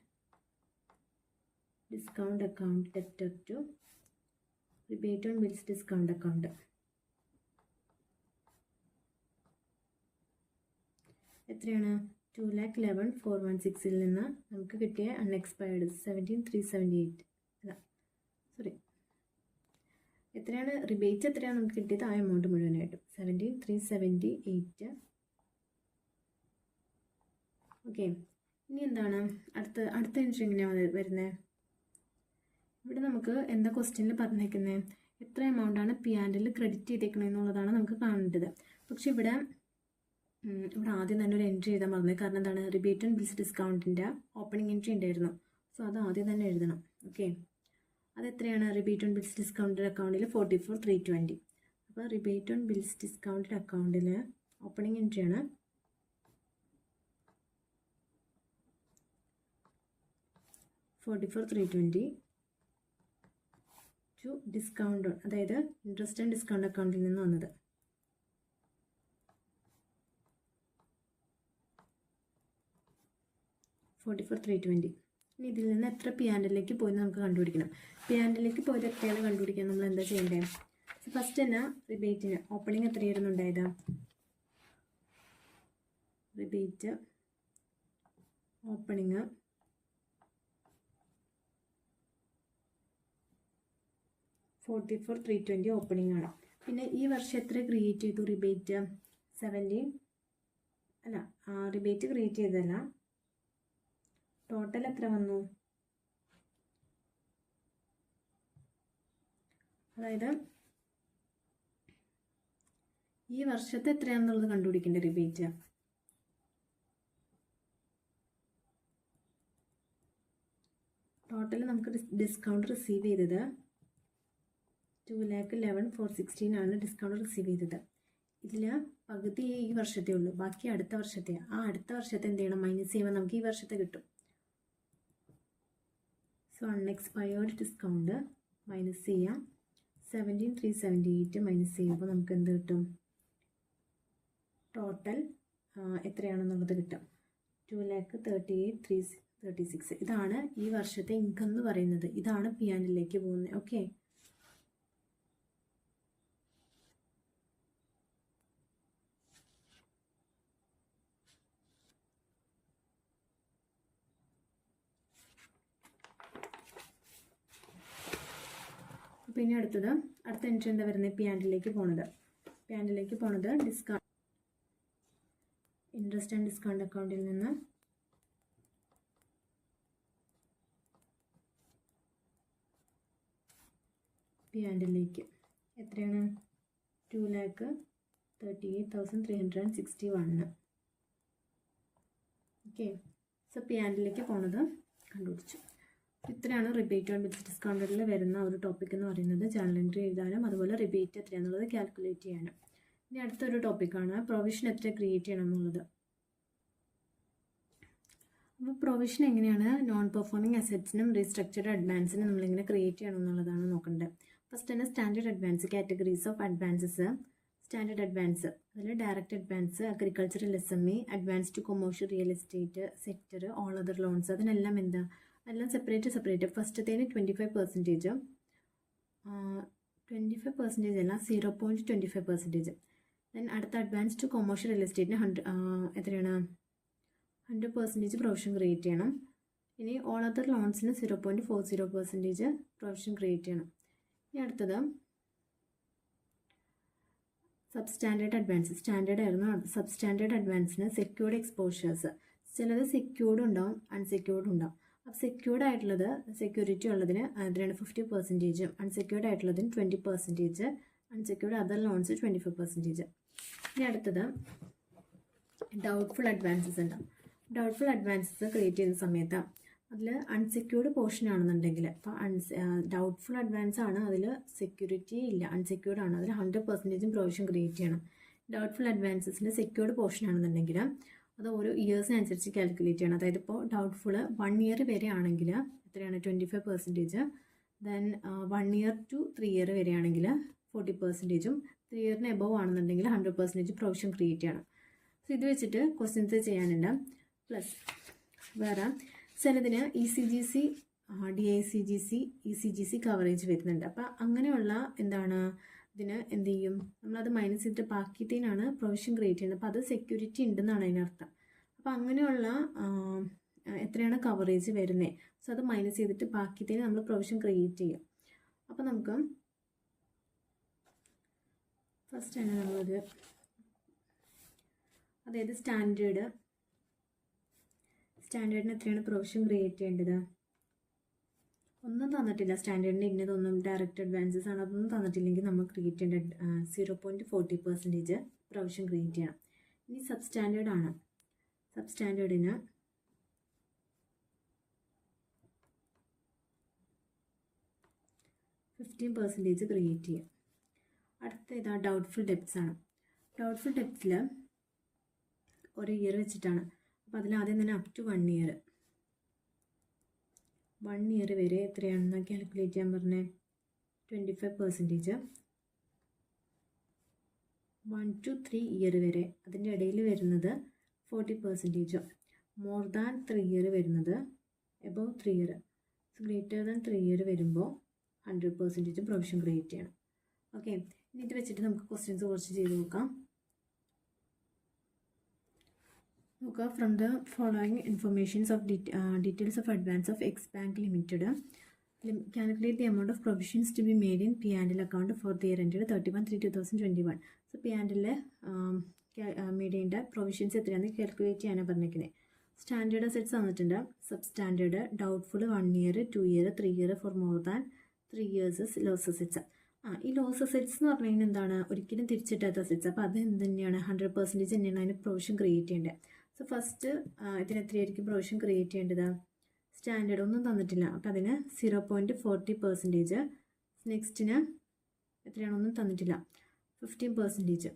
discount account debtor to rebate on bills discount account. എത്രയാണ്? 2,11,416 നിന്ന് നമുക്ക് കിട്ടിയ അൺഎക്സ്പയർഡ് 17,378. സോറി, എത്രയാണ് റിബേറ്റ്? എത്രയാണ് നമുക്ക് കിട്ടിയത്? ആ എമൗണ്ട് മുഴുവനായിട്ടും 17,378. ഓക്കെ. ഇനി എന്താണ് അടുത്ത എൻട്രി എങ്ങനെയാണ് വരുന്നത്? ഇവിടെ നമുക്ക് എന്താ ക്വസ്റ്റ്യനിൽ പറഞ്ഞേക്കുന്നത്? എത്ര എമൗണ്ടാണ് P&L ക്രെഡിറ്റ് ചെയ്തേക്കണത് എന്നുള്ളതാണ് നമുക്ക് കാണേണ്ടത്. പക്ഷെ ഇവിടെ ആദ്യം തന്നെ ഒരു എൻട്രി എഴുതാൻ മറന്നു. കാരണം എന്താണ്? റിബേറ്റ് ഓൺ ബിൽസ് ഡിസ്കൗണ്ടിൻ്റെ ഓപ്പണിംഗ് എൻട്രി ഉണ്ടായിരുന്നു. സോ അത് ആദ്യം തന്നെ എഴുതണം. ഓക്കെ. അതെത്രയാണ്? റിബേറ്റ് ഓൺ ബിൽസ് ഡിസ്കൗണ്ടഡ് അക്കൗണ്ടിൽ 44,320. അപ്പോൾ റിബേറ്റ് ഓൺ ബിൽസ് ഡിസ്കൗണ്ടഡ് അക്കൗണ്ടിൽ ഓപ്പണിംഗ് എൻട്രിയാണ് 44,320. ടു ഡിസ്കൗണ്ട്, അതായത് ഇൻട്രസ്റ്റ് ആൻഡ് ഡിസ്കൗണ്ട് അക്കൗണ്ടിൽ നിന്ന് വന്നത്. $44,320. ഇനി ഇതിൽ നിന്ന് എത്ര പി ആൻഡ് എല്ലിലേക്ക് പോയി നമുക്ക് കണ്ടുപിടിക്കണം. പി ആൻഡ് എല്ലിലേക്ക് പോയത് എത്രയാണ് കണ്ടുപിടിക്കാൻ നമ്മൾ എന്താ ചെയ്യേണ്ടത്? ഫസ്റ്റ് തന്നെ റിബേറ്റിന് ഓപ്പണിംഗ് എത്രയായിരുന്നു ഉണ്ടായത്? റിബേറ്റ് ഓപ്പണിങ് $44,320 ഓപ്പണിംഗ് ആണ്. പിന്നെ ഈ വർഷം എത്ര ക്രിയേറ്റ് ചെയ്തു റിബേറ്റ്? 17 അല്ല, റിബേറ്റ് ക്രിയേറ്റ് ചെയ്തതല്ല, ടോട്ടൽ എത്ര വന്നു? അതായത് ഈ വർഷത്തെ എത്രയാണെന്നുള്ളത് കണ്ടുപിടിക്കേണ്ട റിബേറ്റ്. ടോട്ടൽ നമുക്ക് ഡിസ്കൗണ്ട് റിസീവ് ചെയ്തത് 2,11,416 ആണ് ഡിസ്കൗണ്ട് റിസീവ് ചെയ്തത്. ഇതിൽ പകുതി ഈ വർഷത്തേ ഉള്ളൂ, ബാക്കി അടുത്ത വർഷത്തെ. ആ അടുത്ത വർഷത്തെ എന്ത് ചെയ്യണം? മൈനസ് ചെയ്യുമ്പോൾ നമുക്ക് ഈ വർഷത്തെ കിട്ടും. സോ അൺഎക്സ്പയർഡ് ഡിസ്കൗണ്ട് മൈനസ് ചെയ്യാം. 17,378 മൈനസ് ചെയ്യുമ്പോൾ നമുക്ക് എന്ത് കിട്ടും? ടോട്ടൽ എത്രയാണെന്നുള്ളത് കിട്ടും. 2,38,336. ഇതാണ് ഈ വർഷത്തെ ഇൻകം എന്ന് പറയുന്നത്. ഇതാണ് പി ആൻഡ് എല്ലിലേക്ക് പോകുന്നത്. ഓക്കെ, പിന്നെ അടുത്ത എൻട്രി എന്താ വരുന്നത്? പി ആൻഡ് എല്ലിലേക്ക് പോണത് ഡിസ്കൗണ്ട് ഇൻട്രസ്റ്റ് ആൻഡ് ഡിസ്കൗണ്ട് അക്കൗണ്ടിൽ നിന്ന് പി ആൻഡ് എല്ലിലേക്ക് എത്രയാണ്? 2,38,361. ഓക്കെ, സോ പി ആൻഡ് എല്ലിലേക്ക് പോണത് കണ്ടുപിടിച്ചു. ഇത്രയാണ് റിബേറ്റ് ഓൺ ബിൽസ് ഡിസ്കൗണ്ടിൽ വരുന്ന ഒരു ടോപ്പിക് എന്ന് പറയുന്നത്. ജേർണൽ എൻട്രി എഴുതാനും അതുപോലെ റിബേറ്റ് എത്രയാണെന്നുള്ളത് കാൽക്കുലേറ്റ് ചെയ്യാനും. ഇനി അടുത്തൊരു ടോപ്പിക്കാണ് പ്രൊവിഷൻ എത്ര ക്രിയേറ്റ് ചെയ്യണം എന്നുള്ളത്. അപ്പോൾ പ്രൊവിഷൻ എങ്ങനെയാണ് നോൺ പെർഫോമിംഗ് അസറ്റ്സിനും റീസ്ട്രക്ചർഡ് അഡ്വാൻസിനും നമ്മളിങ്ങനെ ക്രിയേറ്റ് ചെയ്യണം എന്നുള്ളതാണ് നോക്കേണ്ടത്. ഫസ്റ്റ് തന്നെ standard advance, categories of advances. Standard advance അതിൽ direct advance, agricultural SME, advance to commercial real estate sector, all other loans. അതിനെല്ലാം എന്താ? എല്ലാം സെപ്പറേറ്റ്. ഫസ്റ്റത്തേന് 25%, 25% അല്ല 0.25%. ദെൻ അടുത്ത അഡ്വാൻസ് ടു കൊമേഴ്ഷ്യൽ റിയൽ എസ്റ്റേറ്റിന് എത്രയാണ്? 100% പ്രൊവിഷൻ ക്രിയേറ്റ് ചെയ്യണം. ഇനി ഓൾ അതർ ലോൺസിന് 0.40% പ്രൊവിഷൻ ക്രിയേറ്റ് ചെയ്യണം. ഇനി അടുത്തത് സബ്സ്റ്റാൻഡേർഡ് അഡ്വാൻസ്. സ്റ്റാൻഡേർഡ് ആയിരുന്നു. സബ്സ്റ്റാൻഡേർഡ് അഡ്വാൻസിന് സെക്യൂർഡ് എക്സ്പോഷേഴ്സ്. ചിലത് സെക്യൂർഡ് ഉണ്ടാവും, അൺസെക്യൂർഡ് ഉണ്ടാവും. അപ്പോൾ സെക്യൂർഡ് ആയിട്ടുള്ളത്, സെക്യൂരിറ്റി ഉള്ളതിന് അതിനാണ് 50%, അൺസെക്യൂർഡ് ആയിട്ടുള്ളതിന് 20%, അൺസെക്യൂർഡ് അതർ ലോൺസ് 25%. ഇനി അടുത്തത് ഡൗട്ട്ഫുൾ അഡ്വാൻസസ് ഉണ്ടാവും. ഡൗട്ട്ഫുൾ അഡ്വാൻസസ് ക്രിയേറ്റ് ചെയ്യുന്ന സമയത്ത് അതിൽ അൺസെക്യൂർഡ് പോർഷൻ ആണെന്നുണ്ടെങ്കിൽ, അപ്പോൾ ഡൗട്ട്ഫുൾ അഡ്വാൻസ് ആണ്, അതിൽ സെക്യൂരിറ്റി ഇല്ല, അൺസെക്യൂർഡ് ആണ്, അതിൽ 100% പ്രൊവിഷൻ ക്രിയേറ്റ് ചെയ്യണം. ഡൗട്ട്ഫുൾ അഡ്വാൻസസിൻ്റെ സെക്യൂർഡ് പോർഷൻ ആണെന്നുണ്ടെങ്കിൽ അത് ഓരോ ഇയേഴ്സിനനുസരിച്ച് കാൽക്കുലേറ്റ് ചെയ്യണം. അതായത് ഇപ്പോൾ ഡൗട്ട്ഫുൾ 1 ഇയർ വരെ ആണെങ്കിൽ എത്രയാണ്? 25%. ദെൻ 1 ഇയർ ടു 3 ഇയർ വരെയാണെങ്കിൽ 40%, 3 ഇയറിന് എബവ് ആണെന്നുണ്ടെങ്കിൽ 100% പ്രൊവിഷൻ ക്രിയേറ്റ് ചെയ്യണം. സോ ഇത് വെച്ചിട്ട് ക്വസ്റ്റ്യൻസ് ചെയ്യാനുണ്ട്. പ്ലസ് വേറെ ചിലതിന് ECGC, DICGC, ECGC കവറേജ് വരുന്നുണ്ട്. അപ്പോൾ അങ്ങനെയുള്ള ഇതിന് എന്ത് ചെയ്യും? നമ്മളത് മൈനസ് ചെയ്തിട്ട് ബാക്കിയത്തേനാണ് പ്രൊവിഷൻ ക്രിയേറ്റ് ചെയ്യുന്നത്. അപ്പോൾ അത് സെക്യൂരിറ്റി ഉണ്ടെന്നാണ് അതിനർത്ഥം. അപ്പോൾ അങ്ങനെയുള്ള എത്രയാണ് കവറേജ് വരുന്നത്? സോ അത് മൈനസ് ചെയ്തിട്ട് ബാക്കിയത്തേന് നമ്മൾ പ്രൊവിഷൻ ക്രിയേറ്റ് ചെയ്യും. അപ്പോൾ നമുക്ക് ഫസ്റ്റ് തന്നെ നമ്മളത്, അതായത് സ്റ്റാൻഡേർഡിന് എത്രയാണ് പ്രൊവിഷൻ ക്രിയേറ്റ് ചെയ്യേണ്ടത്? ഒന്നും തന്നിട്ടില്ല. സ്റ്റാൻഡേർഡിന് ഇന്നതൊന്നും ഡയറക്റ്റ് അഡ്വാൻസസ് ആണ്, അതൊന്നും തന്നിട്ടില്ലെങ്കിൽ നമ്മൾ ക്രിയേറ്റ് ചെയ്യേണ്ട 0.40% പ്രൊവിഷൻ ക്രിയേറ്റ് ചെയ്യണം. ഇനി സബ്സ്റ്റാൻഡേർഡ് ആണ്. സബ്സ്റ്റാൻഡേർഡിന് 15% ക്രിയേറ്റ് ചെയ്യാം. അടുത്ത ഇതാ ഡൗട്ട്ഫുൾ ഡെപ്റ്റ്സ് ആണ്. ഡൗട്ട്ഫുൾ ഡെപ്റ്റ്സിൽ ഒരു ഇയർ വെച്ചിട്ടാണ്. അപ്പോൾ അതിൽ ആദ്യം തന്നെ അപ് ടു 1 ഇയർ, 1 ഇയർ വരെ എത്രയാണെന്ന് കാൽക്കുലേറ്റ് ചെയ്യാൻ പറഞ്ഞത്? 25%. 1 to 3 ഇയർ വരെ അതിൻ്റെ ഇടയിൽ വരുന്നത് 40%. മോർ ദാൻ 3 ഇയർ വരുന്നത് above 3 year. Greater than 3 year വരുമ്പോൾ 100% പ്രൊവിഷൻ ക്രിയേറ്റ് ചെയ്യണം. ഓക്കെ, ഇനി ഇത് വെച്ചിട്ട് നമുക്ക് ക്വസ്റ്റ്യൻസ് കുറച്ച് ചെയ്ത് നോക്കാം. From the following informations of details of advance of X bank limited, calculate the amount of provisions to be made in P&L account for the year ended 31/3/2021. So P&L made ചെയ്യേണ്ട provisions എത്രയാണ് calculate ചെയ്യാനാണ് പറഞ്ഞിരിക്കുന്നത്. Standard assets തന്നിട്ടുണ്ട്. Sub standard, doubtful 1 year, 2 year, 3 year for more than 3 years loss assets. ഈ loss assets എന്ന് പറഞ്ഞു കഴിഞ്ഞാൽ എന്താണ്, ഒരിക്കലും തിരിച്ചിട്ടാത്ത അസെറ്റ്സ്. അപ്പോൾ അത് എന്ത് തന്നെയാണ്, 100% തന്നെയാണ് അതിന് പ്രൊവിഷൻ ക്രിയേറ്റ് ചെയ്യേണ്ടത്. സോ ഫസ്റ്റ് ഇതിന് എത്രയായിരിക്കും പ്രൊവിഷൻ ക്രിയേറ്റ് ചെയ്യേണ്ടത്? സ്റ്റാൻഡേർഡ് ഒന്നും തന്നിട്ടില്ല, അപ്പോൾ അതിന് 0.40%. നെക്സ്റ്റിന് എത്രയാണ്, ഒന്നും തന്നിട്ടില്ല, 15%.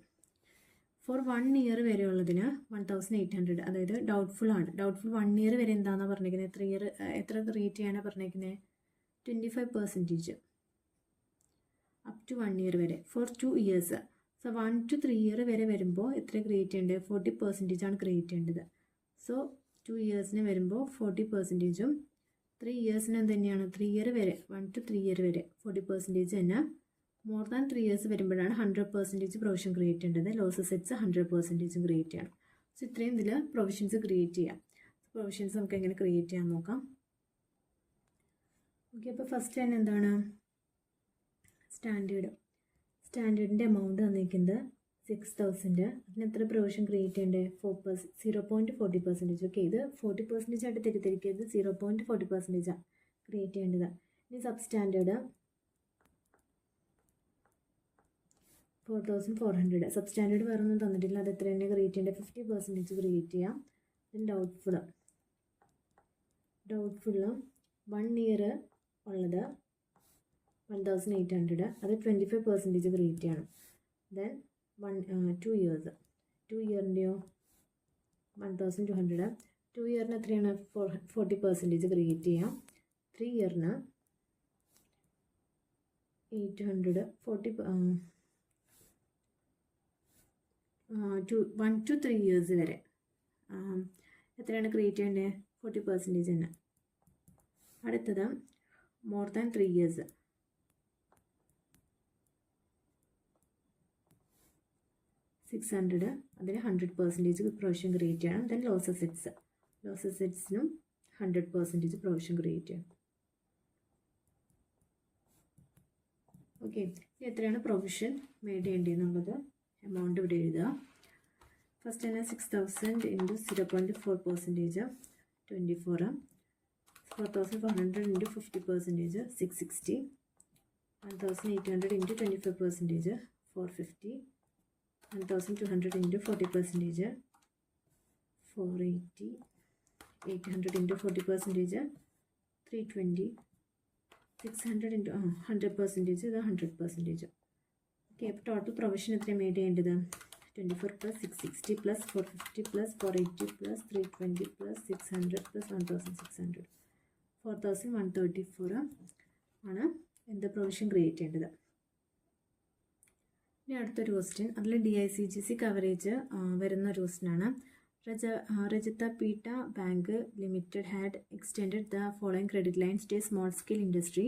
ഫോർ 1 ഇയർ വരെയുള്ളതിന് 1800, അതായത് ഡൗട്ട്ഫുൾ ആണ്. ഡൗട്ട്ഫുൾ 1 ഇയർ വരെ എന്താണെന്നാണ് പറഞ്ഞിരിക്കുന്നത്, എത്ര ക്രിയേറ്റ് ചെയ്യാനാണ് പറഞ്ഞിരിക്കുന്നത്? 25% അപ് ടു 1 ഇയർ വരെ. For 2 years, so 1 to 3 year വരെ വരുമ്പോൾ എത്ര ക്രിയേറ്റ് ചെയ്യേണ്ടത്? 40% ആണ് ക്രിയേറ്റ് ചെയ്യേണ്ടത്. സോ 2 ഇയേഴ്സിന് വരുമ്പോൾ 40%. 3 ഇയേഴ്സിന് എന്ത് തന്നെയാണ്, 3 ഇയർ വരെ, 1 to 3 ഇയർ വരെ 40% തന്നെ. മോർ ദാൻ 3 ഇയേഴ്സ് വരുമ്പോഴാണ് 100% പ്രൊവിഷൻ ക്രിയേറ്റ് ചെയ്യേണ്ടത്. ലോസ് അസെറ്റ്സ് 100% ക്രിയേറ്റ് ചെയ്യണം. സോ ഇത്രയും ഇതിൽ പ്രൊവിഷൻസ് ക്രിയേറ്റ് ചെയ്യാം. പ്രൊവിഷൻസ് നമുക്ക് എങ്ങനെ ക്രിയേറ്റ് ചെയ്യാൻ നോക്കാം. ഓക്കെ, അപ്പോൾ ഫസ്റ്റ് തന്നെ എന്താണ്, സ്റ്റാൻഡേർഡിൻ്റെ എമൗണ്ട് തന്നിരിക്കുന്നത് 6000. അതിന് എത്ര പ്രൊവിഷൻ ക്രിയേറ്റ് ചെയ്യേണ്ടത്? 0.40%. ഓക്കെ, ഇത് 40% ആയിട്ട് തിരിക്കരുത്, 0.40% ക്രിയേറ്റ് ചെയ്യേണ്ടത്. ഇനി സബ് സ്റ്റാൻഡേർഡ് 4400. സബ് സ്റ്റാൻഡേർഡ് വേറെ ഒന്നും തന്നിട്ടില്ല, അത് എത്ര തന്നെ ക്രിയേറ്റ് ചെയ്യേണ്ടത്? 50% ക്രിയേറ്റ് ചെയ്യാം. ദെൻ ഡൗട്ട്ഫുൾ 1 ഇയർ ഉള്ളത് 1800, അത് 25% ക്രിയേറ്റ് ചെയ്യണം. Then 2 years, 2 ഇയറിൻ്റെയോ 1200. 2 ഇയറിന് എത്രയാണ്? 40% ക്രിയേറ്റ് ചെയ്യാം. 3 ഇയറിന് 800. 1 to 3 ഇയേഴ്സ് വരെ എത്രയാണ് ക്രിയേറ്റ് ചെയ്യേണ്ടത്? 40% തന്നെ. അടുത്തത് മോർ ദാൻ 3 ഇയേഴ്സ്, 600. അതിന് 100% പ്രൊവിഷൻ ക്രിയേറ്റ് ചെയ്യണം. ദെൻ ലോസ് അസെറ്റ്സിനും 100% പ്രൊവിഷൻ ക്രിയേറ്റ് ചെയ്യണം. ഓക്കെ, എത്രയാണ് പ്രൊവിഷൻ മെയ്ഡ് ചെയ്യേണ്ടതെന്നുള്ളത് എമൗണ്ട് ഇവിടെ എഴുതുക. ഫസ്റ്റ് തന്നെ 6000 into 0.4%, 24. 4400 into 50%, 660. 1800 into 25%, 450. 1200 into 40%, 480. 800 into 40%, 320. 600 into 100%, ഇത് 100%. ഓക്കെ, അപ്പോൾ ടോട്ടൽ പ്രൊവിഷൻ എത്ര മെയ്ഡ് ചെയ്യേണ്ടത്? 24 plus 660 plus 450 plus 480 plus 320 plus 600 plus 1600, 4134 ആണ് എന്ത് പ്രൊവിഷൻ ക്രിയേറ്റ് ചെയ്യേണ്ടത്. ഇനി അടുത്തൊരു ക്വസ്റ്റ്യൻ, അതിൽ DICGC കവറേജ് വരുന്ന ഒരു ക്വസ്റ്റ്യനാണ്. Rajata Peetha Bank Limited had extended the following credit lines to a small scale industry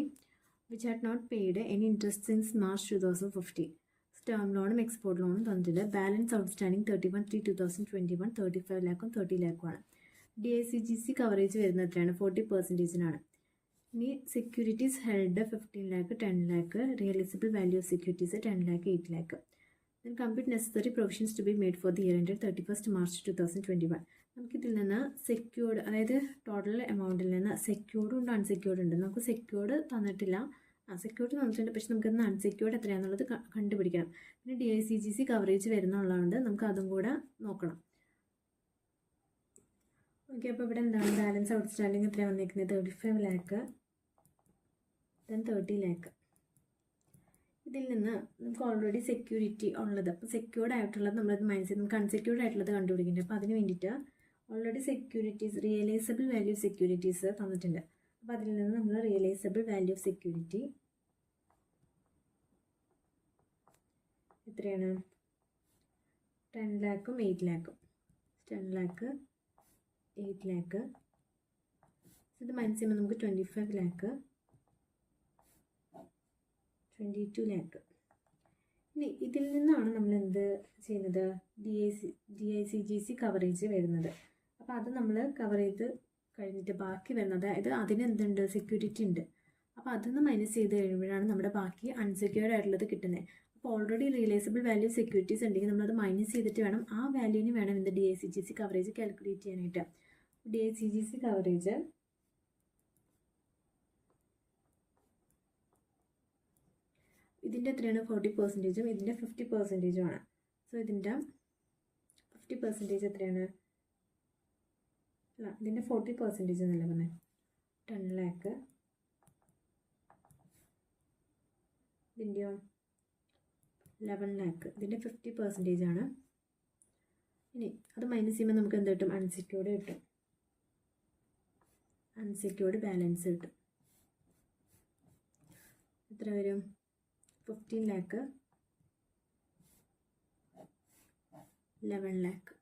which had not paid any interest since March 2015. Term ലോണും എക്സ്പോർട്ട് ലോണും തന്നിട്ടുണ്ട്. ബാലൻസ് ഔട്ട്സ്റ്റാൻഡിങ് 31/3/2021 35 lakhും 30 lakhുമാണ്. DICGC കവറേജ് വരുന്നത് എത്രയാണ്? 40%. ഇനി securities held 15 lakh, 10 lakh. Realisable value of securities 10 lakh, 8 lakh. Then compute necessary provisions to be made for the year end 31st March 2021. നമുക്കിതിൽ നിന്ന് സെക്യൂർഡ്, അതായത് ടോട്ടൽ എമൗണ്ടിൽ നിന്ന് സെക്യൂർഡ് ഉണ്ട്, അൺസെക്യൂർഡ് ഉണ്ട്. നമുക്ക് സെക്യൂർഡ് തന്നിട്ടില്ല, സെക്യൂർഡ് തന്നിട്ടുണ്ട്, പക്ഷെ നമുക്കിന്ന് അൺസെക്യൂർഡ് എത്രയാണെന്നുള്ളത് കണ്ടുപിടിക്കണം. പിന്നെ DICGC കവറേജ് വരുന്നുള്ളതുകൊണ്ട് നമുക്ക് അതും കൂടെ നോക്കണം. ഓക്കെ, അപ്പോൾ ഇവിടെ എന്താണ് ബാലൻസ് ഔട്ട്സ്റ്റാൻഡിങ് എത്ര വന്നിരിക്കുന്നത്? 35 lakh, ദെൻ 30 lakh. ഇതിൽ നിന്ന് നമുക്ക് ഓൾറെഡി സെക്യൂരിറ്റി ഉള്ളത്, അപ്പോൾ സെക്യൂർഡ് ആയിട്ടുള്ളത് നമ്മളത് മൈനസ് ചെയ്ത് നമുക്ക് അൺസെക്യൂർഡ് ആയിട്ടുള്ളത് കണ്ടുപിടിക്കുന്നുണ്ട്. അപ്പോൾ അതിന് വേണ്ടിയിട്ട് already securities, realisable value of securities തന്നിട്ടുണ്ട്. അപ്പോൾ അതിൽ നിന്ന് നമ്മൾ റിയലൈസബിൾ വാല്യൂ ഓഫ് സെക്യൂരിറ്റി എത്രയാണ്? 10 ലാക്കും 8 ലാക്കും. 10 ലാക്ക് 8 ലാക്ക്. ഇത് മൈനസ് ചെയ്യുമ്പോൾ നമുക്ക് 25 ലാക്ക് 22 ലാക്ക്. ഇനി ഇതിൽ നിന്നാണ് നമ്മൾ എന്ത് ചെയ്യുന്നത്? DICGC കവറേജ് വരുന്നത്. അപ്പോൾ അത് നമ്മൾ കവർ ചെയ്ത് കഴിഞ്ഞിട്ട് ബാക്കി വരുന്നത്, അതായത് അതിനെന്തുണ്ട്? സെക്യൂരിറ്റി ഉണ്ട്. അപ്പോൾ അതിന്ന് മൈനസ് ചെയ്ത് കഴിയുമ്പോഴാണ് നമ്മുടെ ബാക്കി അൺസെക്യൂർഡ് ആയിട്ടുള്ളത് കിട്ടുന്നത്. അപ്പോൾ ഓൾറെഡി റിയലൈസബിൾ വാല്യൂ സെക്യൂരിറ്റീസ് ഉണ്ടെങ്കിൽ നമ്മളത് മൈനസ് ചെയ്തിട്ട് വേണം ആ വാല്യൂവിന് വേണം എന്ത് DICGC കവറേജ് കാൽക്കുലേറ്റ് ചെയ്യാനായിട്ട്. DICGC കവറേജ് ഇതിൻ്റെ എത്രയാണ്? 40%, ഇതിൻ്റെ 50% ആണ്. സോ ഇതിൻ്റെ 50% എത്രയാണ്? അല്ല, ഇതിൻ്റെ 40% എന്നല്ല പറഞ്ഞത്. 10 ലാക്ക്. ഇതിൻ്റെയോ 11 ലാക്ക്. ഇതിൻ്റെ 50% ആണ്. ഇനി അത് മൈനസ് ചെയ്യുമ്പോൾ നമുക്ക് എന്ത് കിട്ടും? അൺസെക്യൂർഡ് കിട്ടും. അൺസെക്യൂർഡ് ബാലൻസ് കിട്ടും. എത്ര വരും? 15 ലാക്ക് 11 ലാക്ക്.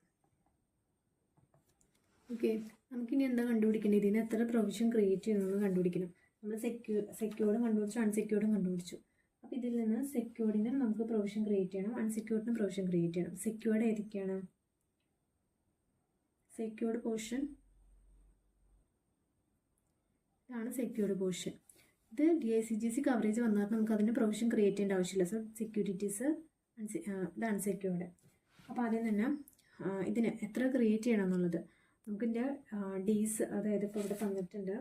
ഓക്കെ, നമുക്കിനി എന്താ കണ്ടുപിടിക്കേണ്ടത്? ഇതിന് എത്ര പ്രൊവിഷൻ ക്രിയേറ്റ് ചെയ്യുന്നതെന്ന് കണ്ടുപിടിക്കണം. നമ്മൾ സെക്യൂർഡും കണ്ടുപിടിച്ചു, അൺസെക്യൂർഡും കണ്ടുപിടിച്ചു. അപ്പോൾ ഇതിൽ നിന്ന് സെക്യൂർഡിന് നമുക്ക് പ്രൊവിഷൻ ക്രിയേറ്റ് ചെയ്യണം, അൺസെക്യൂർഡിന് പ്രൊവിഷൻ ക്രിയേറ്റ് ചെയ്യണം. സെക്യൂർഡ് ഏതൊക്കെയാണ്? സെക്യൂർഡ് പോർഷൻ ഇതാണ് സെക്യൂർഡ് പോർഷൻ. ഇത് DICGC കവറേജ് വന്നാൽ നമുക്ക് അതിന് പ്രൊവിഷൻ ക്രിയേറ്റ് ചെയ്യേണ്ട ആവശ്യമില്ല. സോ സെക്യൂരിറ്റീസ് ഇത് അൺസെക്യൂർഡ്. അപ്പോൾ ആദ്യം തന്നെ ഇതിന് എത്ര ക്രിയേറ്റ് ചെയ്യണം എന്നുള്ളത് നമുക്കിൻ്റെ ഡേയ്സ്, അതായത് ഇപ്പോൾ ഇവിടെ തന്നിട്ടുണ്ട്.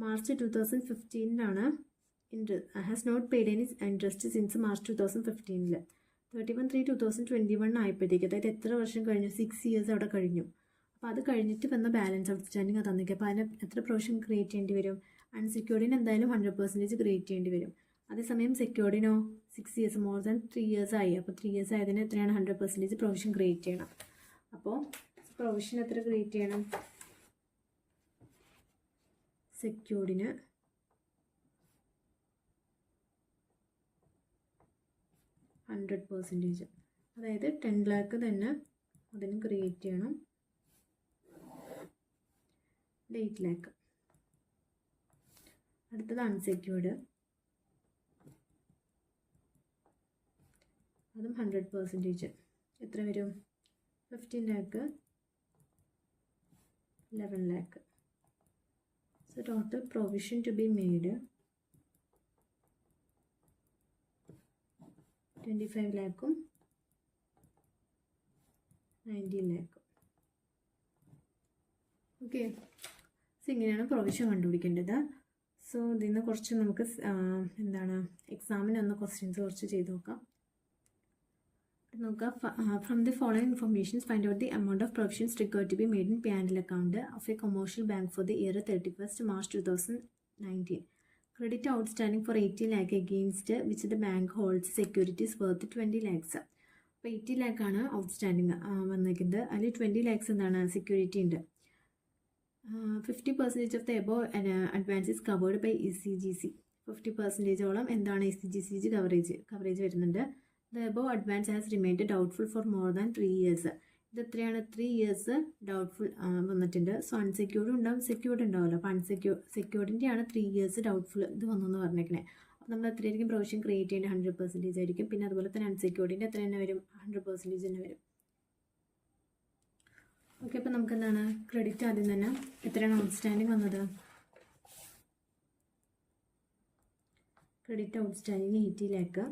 March 2015 has not paid any interest since March 2015. 31/3/2021 ആയപ്പോഴത്തേക്ക്, അതായത് എത്ര വർഷം കഴിഞ്ഞു? 6 years അവിടെ കഴിഞ്ഞു. അപ്പോൾ അത് കഴിഞ്ഞിട്ട് വന്ന ബാലൻസ് ഔട്ട്സ്റ്റാൻഡിങ് തന്നിരിക്കുക. അപ്പോൾ അതിന് എത്ര പ്രൊവിഷൻ ക്രിയേറ്റ് ചെയ്യേണ്ടി വരും? അൺസെക്യൂർഡിന് എന്തായാലും 100% ക്രിയേറ്റ് ചെയ്യേണ്ടി വരും. അതേസമയം സെക്യൂർഡിനോ 6 years, മോർ ദാൻ 3 years ആയി. അപ്പോൾ 3 years ആയതിന് എത്രയാണ്? 100% പ്രൊവിഷൻ ക്രിയേറ്റ് ചെയ്യണം. അപ്പോൾ പ്രൊവിഷൻ എത്ര ക്രിയേറ്റ് ചെയ്യണം? സെക്യൂർഡിന് 100%, അതായത് 10 ലാക്ക് തന്നെ അതിന് ക്രിയേറ്റ് ചെയ്യണം. 8 ലാക്ക്. അടുത്തത് അൺസെക്യൂർഡ്, അതും 100%. എത്ര വരും? 15 lakh 11 lakh. So total provision to be made 25 ലാക്കും 19 ലാക്കും. ഓക്കെ, സോ ഇങ്ങനെയാണ് പ്രൊവിഷൻ കണ്ടുപിടിക്കേണ്ടത്. സോ ഇതിൽ നിന്ന് കുറച്ച് നമുക്ക് എന്താണ് എക്സാമിനൊന്ന് ക്വസ്റ്റ്യൻസ് കുറച്ച് ചെയ്ത് നോക്കാം. From the following information, find out the amount of provisions required to be made in P&L account of a commercial bank for the year 31st March 2019. Credit outstanding for 80 lakh against which the bank holds securities worth 20 lakhs. അപ്പോൾ 80 ലാക്കാണ് outstanding വന്നിരിക്കുന്നത്. അതിൽ 20 ലാക്സ് എന്താണ്? Security ഉണ്ട്. 50% of the above advance is covered by ECGC. 50%ഓളം എന്താണ്? ECGC coverage വരുന്നുണ്ട്. The above advance has remained doubtful for more than 3 years. ഇത് എത്രയാണ്? 3 years ഡൗട്ട്ഫുൾ വന്നിട്ടുണ്ട്. സോ അൺസെക്യൂർഡ് ഉണ്ടാവും, സെക്യൂർഡ് ഉണ്ടാവില്ല. അപ്പോൾ സെക്യൂർഡിൻ്റെയാണ് 3 years ഡൗട്ട്ഫുൾ ഇത് വന്നെന്ന് പറഞ്ഞേക്കണേ. അപ്പോൾ നമ്മൾ എത്രയായിരിക്കും പ്രൊവിഷൻ ക്രിയേറ്റ് ചെയ്യേണ്ടത്? 100% ആയിരിക്കും. പിന്നെ അതുപോലെ തന്നെ അൺസെക്യൂർഡിൻ്റെ എത്ര തന്നെ വരും? 100% തന്നെ വരും. ഓക്കെ, അപ്പോൾ നമുക്ക് എന്താണ് ക്രെഡിറ്റ് ആദ്യം തന്നെ എത്രയാണ് ഔട്ട്സ്റ്റാൻഡിങ് വന്നത്? Credit outstanding 80 lakh.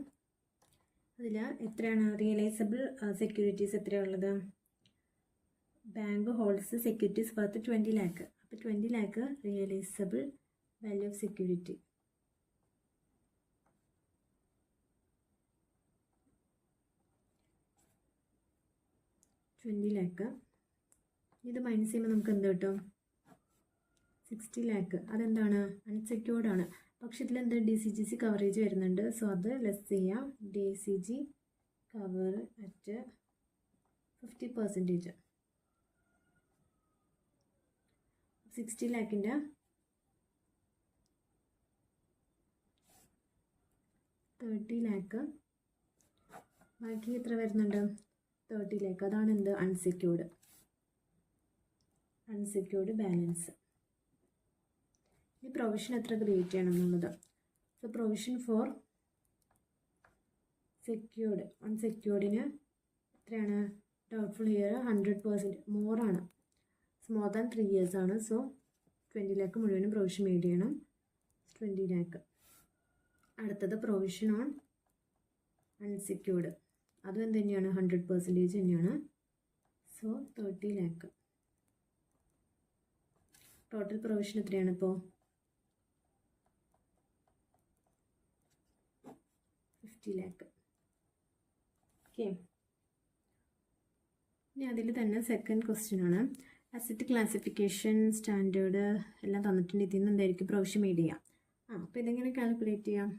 അതിൽ എത്രയാണ് റിയലൈസബിൾ സെക്യൂരിറ്റീസ് എത്രയുള്ളത്? Bank holds securities worth 20 lakh. അപ്പോൾ 20 lakh realisable value of security. Lakh. ഇത് മൈനസ് ചെയ്യുമ്പോൾ നമുക്ക് എന്ത് കിട്ടും? 60 ലാക്ക്. അതെന്താണ്? അൺസെക്യൂർഡ് ആണ്. പക്ഷെ ഇതിൽ എന്താ? DCGC കവറേജ് വരുന്നുണ്ട്. സോ അത് ലെസ് ചെയ്യാം. DCG cover at 50%. 60 ലാക്കിൻ്റെ 30% 30 ലാക്ക്. ബാക്കി എത്ര വരുന്നുണ്ട്? 30 ലാക്ക്. അതാണ് എന്ത്? Unsecured balance. ഈ പ്രൊവിഷൻ എത്ര ക്രിയേറ്റ് ചെയ്യണം എന്നുള്ളത്. സോ പ്രൊവിഷൻ ഫോർ സെക്യൂർഡ്, അൺസെക്യൂർഡിന് എത്രയാണ്? ഡൗട്ട്ഫുൾ ഇയർ 100% മോറാണ്, മോർ ദാൻ 3 years ആണ്. സോ 20 ലാക്ക് മുഴുവനും പ്രൊവിഷൻ മെയ്ഡ് ചെയ്യണം. 20 ലാക്ക്. അടുത്തത് പ്രൊവിഷൻ ഓൺ അൺസെക്യൂർഡ്, അതും എന്ത് തന്നെയാണ്? 100% തന്നെയാണ്. സോ 30 ലാക്ക്. ടോട്ടൽ പ്രൊവിഷൻ എത്രയാണ് ഇപ്പോൾ? 50 ലാക്ക്. ഓക്കെ. ഇനി അതിൽ തന്നെ സെക്കൻഡ് ക്വസ്റ്റ്യൻ ആണ്. അസറ്റ് ക്ലാസിഫിക്കേഷൻ സ്റ്റാൻഡേർഡ് എല്ലാം തന്നിട്ടുണ്ട്. ഇതിൽ നിന്ന് എന്തായിരിക്കും പ്രൊവിഷൻ മെയ്ഡ് ചെയ്യാം. അപ്പോൾ ഇതെങ്ങനെ കാൽക്കുലേറ്റ് ചെയ്യാം?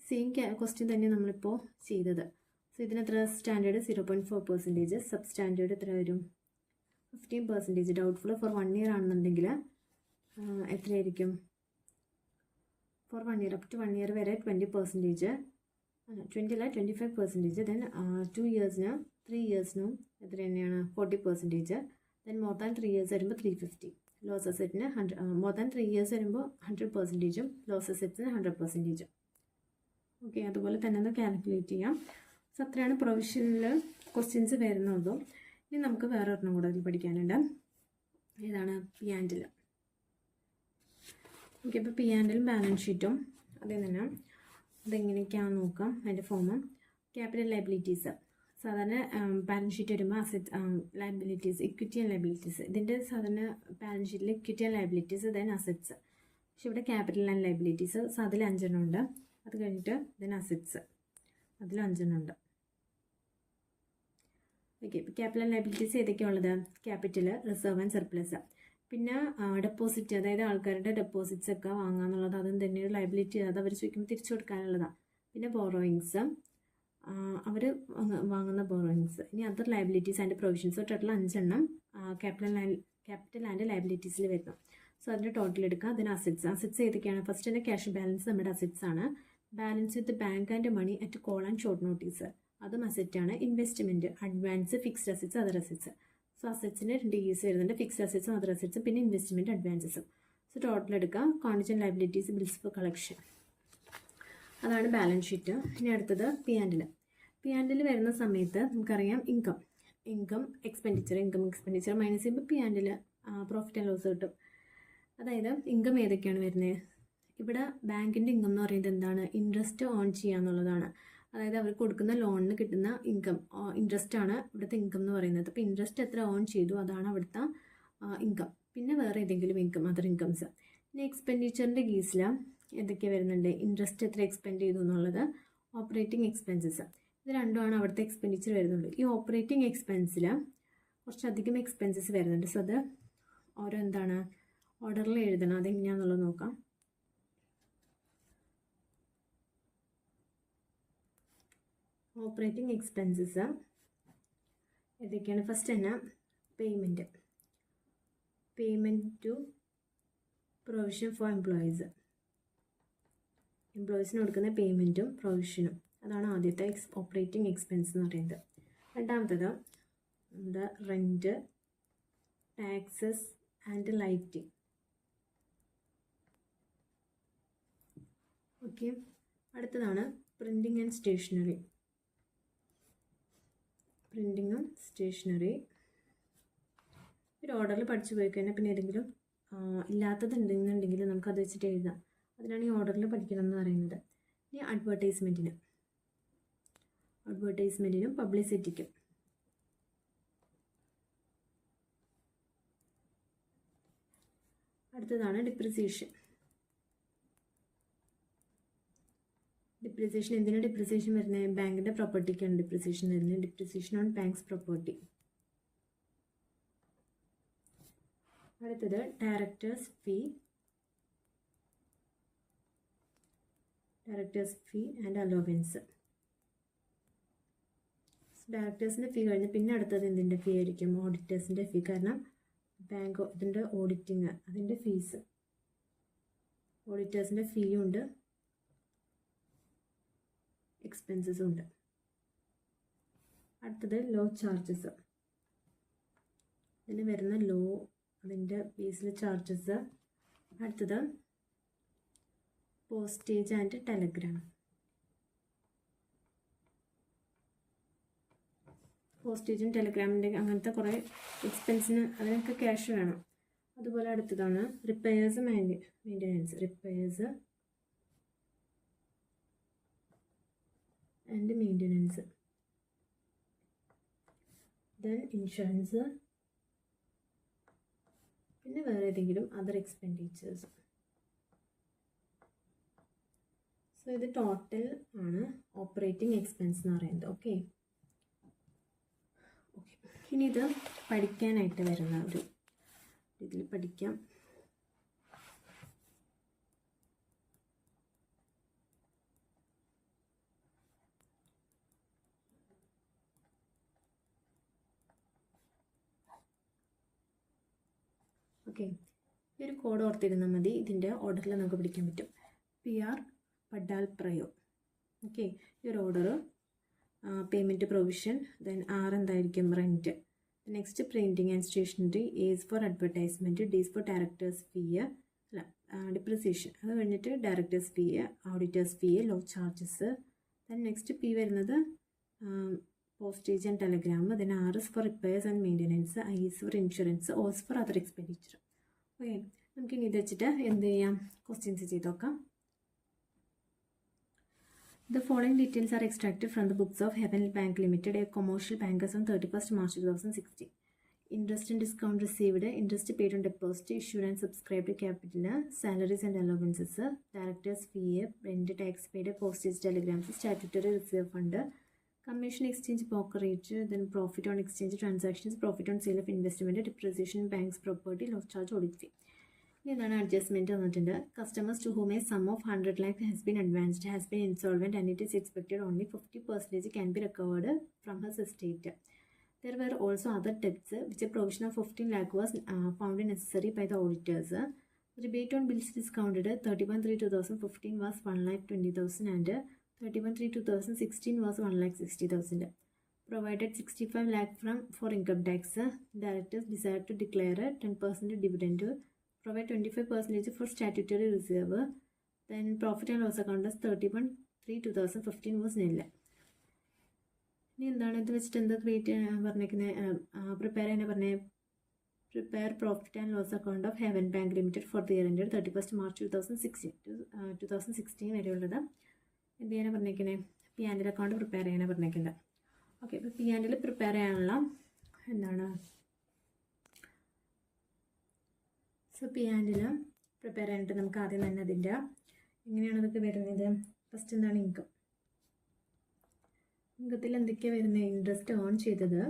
സെയിം ക്വസ്റ്റ്യൻ തന്നെ നമ്മളിപ്പോൾ ചെയ്തത്. സോ ഇതിനെത്ര? സ്റ്റാൻഡേർഡ് 0.4%, സബ് സ്റ്റാൻഡേർഡ് എത്ര വരും? 15%. ഡൗട്ട്ഫുൾ ഫോർ 1 year ആണെന്നുണ്ടെങ്കിൽ എത്രയായിരിക്കും? For 1 year, up to 1 year വരെ 20%, 20 അല്ല 25%. ദെൻ 2 yearsന് 3 yearsനും എത്ര തന്നെയാണ്? 40%. ദെൻ മോർ ദാൻ 3 years വരുമ്പോൾ 350. ലോസ് അസെറ്റിന് മോർ ദാൻ 3 years വരുമ്പോൾ 100%, ലോസ് അസെറ്റിന് 100%. ഓക്കെ, അതുപോലെ തന്നെ ഒന്ന് കാൽക്കുലേറ്റ് ചെയ്യാം. സോ അത്രയാണ് പ്രൊവിഷനിൽ ക്വസ്റ്റ്യൻസ് വരുന്നതും. ഇനി നമുക്ക് വേറെ ഒരെണ്ണം കൂടെ അതിൽ പഠിക്കാനുണ്ട്. ഏതാണ്? പി ആൻഡിൽ. ഓക്കെ, അപ്പോൾ പി ആൻഡിലും ബാലൻസ് ഷീറ്റും അതിൽ തന്നെ അതെങ്ങനെയൊക്കെയാണെന്ന് നോക്കാം. അതിൻ്റെ ഫോമും. ക്യാപിറ്റൽ ലയബിലിറ്റീസ്, സാധാരണ ബാലൻസ് ഷീറ്റ് വരുമ്പോൾ asset liabilities, equity and liabilities. ഇതിൻ്റെ സാധാരണ ബാലൻസ് ഷീറ്റിൽ equity and liabilities, then assets. പക്ഷെ ഇവിടെ ക്യാപിറ്റൽ ആൻഡ് ലയബിലിറ്റീസ്. സോ അതിൽ 5 എണ്ണം ഉണ്ട്. അത് കഴിഞ്ഞിട്ട് ദെൻ അസറ്റ്സ്, അതിൽ 5 എണ്ണം ഉണ്ട്. ഓക്കെ, ഇപ്പോൾ ക്യാപിറ്റൽ ലയബിലിറ്റീസ് ഏതൊക്കെയാണ് ഉള്ളത്? Capital, reserve and surplus. പിന്നെ ഡെപ്പോസിറ്റ്, അതായത് ആൾക്കാരുടെ ഡെപ്പോസിറ്റ്സ് ഒക്കെ വാങ്ങാന്നുള്ളത്, അതും തന്നെ ഒരു ലയബിലിറ്റി. അത് അവർ ചോദിക്കുമ്പോൾ തിരിച്ചു കൊടുക്കാനുള്ളതാണ്. പിന്നെ ബോറോയിങ്സ്, അവർ വാങ്ങുന്ന ബോറോയിങ്സ്. ഇനി other liabilities and provisions. Total 5 എണ്ണം ക്യാപിറ്റൽ ആൻഡ് ലയബിലിറ്റീസിൽ വരുന്നു. സോ അതിൻ്റെ ടോട്ടൽ എടുക്കുക. അതിന് അസറ്റ്സ് ഏതൊക്കെയാണ്? ഫസ്റ്റ് തന്നെ ക്യാഷ് ബാലൻസ് നമ്മുടെ അസറ്റ്സ് ആണ്. Balance with bank and money at call and short notice, അതും അസറ്റാണ്. Investment, advance, fixed assets, other assets. So അസറ്റ്സിന് 2 keys വരുന്നുണ്ട്. ഫിക്സ്ഡ് അസറ്റ്സും അതർ അസറ്റ്സും, പിന്നെ ഇൻവെസ്റ്റ്മെൻറ്റ്, അഡ്വാൻസസും. സോ ടോട്ടൽ എടുക്കുക. Contingent liabilities, bills for collection, അതാണ് ബാലൻസ് ഷീറ്റ്. ഇനി അടുത്തത് പി ആൻഡിൽ വരുന്ന സമയത്ത് നമുക്കറിയാം ഇൻകം എക്സ്പെൻഡിച്ചർ മൈനസ് ചെയ്യുമ്പോൾ പി ആൻഡിൽ പ്രോഫിറ്റ് ആൻഡ് ലോസ് കിട്ടും. അതായത് ഇൻകം ഏതൊക്കെയാണ് വരുന്നത്? ഇവിടെ ബാങ്കിൻ്റെ ഇൻകം എന്ന് പറയുന്നത് എന്താണ്? ഇൻട്രസ്റ്റ് ഓൺ ചെയ്യുക എന്നുള്ളതാണ്. അതായത് അവർ കൊടുക്കുന്ന ലോണിന് കിട്ടുന്ന ഇൻകം, ഇൻട്രസ്റ്റ് ആണ് ഇവിടുത്തെ ഇൻകം എന്ന് പറയുന്നത്. അപ്പോൾ ഇൻട്രസ്റ്റ് എത്ര ഓൺ ചെയ്തു അതാണ് അവിടുത്തെ ഇൻകം. പിന്നെ വേറെ ഏതെങ്കിലും ഇൻകം, അതർ ഇൻകംസ്. പിന്നെ എക്സ്പെൻഡിച്ചറിൻ്റെ കേസിൽ എന്തൊക്കെ വരുന്നുണ്ട്? ഇൻട്രസ്റ്റ് എത്ര എക്സ്പെൻഡ് ചെയ്തു എന്നുള്ളത്, ഓപ്പറേറ്റിംഗ് എക്സ്പെൻസസ്. ഇത് രണ്ടുമാണ് അവിടുത്തെ എക്സ്പെൻഡിച്ചർ വരുന്നുള്ളൂ. ഈ ഓപ്പറേറ്റിംഗ് എക്സ്പെൻസിൽ കുറച്ചധികം എക്സ്പെൻസസ് വരുന്നുണ്ട്. സോ അത് ഓരോ എന്താണ് ഓർഡറിൽ എഴുതണം. അതെങ്ങനെയാണെന്നുള്ളത് നോക്കാം. ഓപ്പറേറ്റിംഗ് എക്സ്പെൻസസ് ഏതൊക്കെയാണ്? ഫസ്റ്റ് തന്നെ പേയ്മെൻറ്റ് ടു പ്രൊവിഷൻ ഫോർ എംപ്ലോയീസിന് കൊടുക്കുന്ന പേയ്മെൻറ്റും പ്രൊവിഷനും, അതാണ് ആദ്യത്തെ ഓപ്പറേറ്റിംഗ് എക്സ്പെൻസ് എന്ന് പറയുന്നത്. രണ്ടാമത്തത് നമ്മുടെ rent, taxes and lighting. Okay, അടുത്തതാണ് പ്രിൻറ്റിംഗ് ആൻഡ് സ്റ്റേഷനറി. ഒരു ഓർഡറിൽ പഠിച്ചു പോയി കഴിഞ്ഞാൽ പിന്നെ ഏതെങ്കിലും ഇല്ലാത്തതുണ്ടെന്നുണ്ടെങ്കിൽ നമുക്കത് വെച്ചിട്ട് എഴുതാം. അതിനാണ് ഈ ഓർഡറിൽ പഠിക്കണം എന്ന് പറയുന്നത്. ഇനി അഡ്വർടൈസ്മെൻറ്റിനും പബ്ലിസിറ്റിക്കും. അടുത്തതാണ് ഡിപ്രിസിയേഷൻ. എന്തിനാണ് ഡിപ്രിസിയേഷൻ വരുന്നത്? ബാങ്കിൻ്റെ പ്രോപ്പർട്ടിക്കാണ് ഡിപ്രിസിയേഷൻ വരുന്നത്. Depreciation on banks property. അടുത്തത് ഡയറക്ടേഴ്സ് ഫീ ആൻഡ് അലോവൻസ്. ഡയറക്ടേഴ്സിൻ്റെ ഫീ കഴിഞ്ഞ് പിന്നെ അടുത്തത് എന്തിൻ്റെ ഫീ ആയിരിക്കും? ഓഡിറ്റേഴ്സിൻ്റെ ഫീ. കാരണം ബാങ്ക് ഇതിൻ്റെ ഓഡിറ്റിങ്, അതിൻ്റെ ഫീസ്, ഓഡിറ്റേഴ്സിൻ്റെ ഫീ ഉണ്ട്. എക്സ്പെൻസസും ഉണ്ട്. അടുത്തത് ലോ ചാർജസ്. ഇതിൽ വരുന്ന ലോ, അതിൻ്റെ ബേസിൽ ചാർജസ്. അടുത്തത് പോസ്റ്റേജ് ആൻഡ് ടെലഗ്രാം. പോസ്റ്റേജും ടെലഗ്രാമിൻ്റെ അങ്ങനത്തെ കുറേ എക്സ്പെൻസിന് അതിനൊക്കെ ക്യാഷ് വേണം. അതുപോലെ അടുത്തതാണ് repairs maintenance. Repairs and maintenance. Then insurance, പിന്നെ വേറെ ഏതെങ്കിലും അതർ എക്സ്പെൻഡിച്ചേഴ്സ്. സോ ഇത് ടോട്ടൽ ആണ് ഓപ്പറേറ്റിംഗ് എക്സ്പെൻസ് എന്ന് പറയുന്നത്. ഓക്കെ, ഇനി ഇത് പഠിക്കാനായിട്ട് വരുന്ന ഒരു ഇതിൽ പഠിക്കാം. ഓക്കെ, ഈ ഒരു കോഡ് ഓർത്തിരുന്നാൽ മതി. ഇതിൻ്റെ ഓർഡറിൽ നമുക്ക് പഠിക്കാൻ പറ്റും. PR പഡാൽ പ്രയോ. ഓക്കെ, ഈ ഒരു order payment provision, then R എന്തായിരിക്കും, rent. Next printing and stationery, A for advertisement, D for directors fee, അല്ല ഡിപ്രിസിയേഷൻ. അത് കഴിഞ്ഞിട്ട് directors fee, auditors fee, law charges. Then next P വരുന്നത് postage and telegram. Then R for repairs and maintenance, I for insurance, O for other expenditure. Okay, നമുക്കിനി ഇത് വെച്ചിട്ട് എന്ത് ചെയ്യാം, questions ചെയ്ത് നോക്കാം. The following details are extracted from the books of Heaven Bank Limited, a commercial bank as on 31st March 2016. Interest and discount received, interest paid on deposit, issued and subscribed capital, salaries and allowances, directors fee, rent, tax paid, postage, telegrams, statutory reserve fund, commission exchange brokerage, then profit on exchange transactions, profit on sale of investment, depreciation, bank's property, loss charge, audit fee. ഇതാണ് adjustment വന്നിട്ടുണ്ട്. Customers to whom a sum of 100 lakh has been advanced has been insolvent and it is expected only 50% can be recovered from his estate. There were also other debts which a provision of 15 lakh was found necessary by the auditors. Rebate on bills discounted 31/3/2015 was 1,20,000 and 31/3/2016 was 1,60,000. Provided 65 lakh for income tax. Directors desire to declare a 10% dividend. Provide 25% for statutory reserve. Then profit and loss account as 31/3/2015 was nil. ഇനി എന്താണ് ഇത് വെച്ചിട്ട് എന്താ create പറഞ്ഞേക്കുന്നത്, prepare ചെയ്യാൻ പറഞ്ഞ prepare profit and loss account of Heaven bank limited for the year ended 31st March 2016 വരെയുള്ളത് എന്ത് ചെയ്യാനാണ് പറഞ്ഞേക്കുന്നത്, P&L അക്കൗണ്ട് പ്രിപ്പയർ ചെയ്യാനാണ് പറഞ്ഞേക്കുന്നത്. ഓക്കെ, ഇപ്പോൾ P&L പ്രിപ്പയർ ചെയ്യാനുള്ള എന്താണ്, സോ P&L പ്രിപ്പയർ ചെയ്യാനായിട്ട് നമുക്ക് ആദ്യം തന്നെ അതിൻ്റെ എങ്ങനെയാണ് അതൊക്കെ വരുന്നത്. ഫസ്റ്റ് എന്താണ് ഇൻകം. ഇൻകത്തിൽ എന്തൊക്കെയാണ് വരുന്നത്, ഇൻട്രസ്റ്റ് ഏൺ ചെയ്തത്,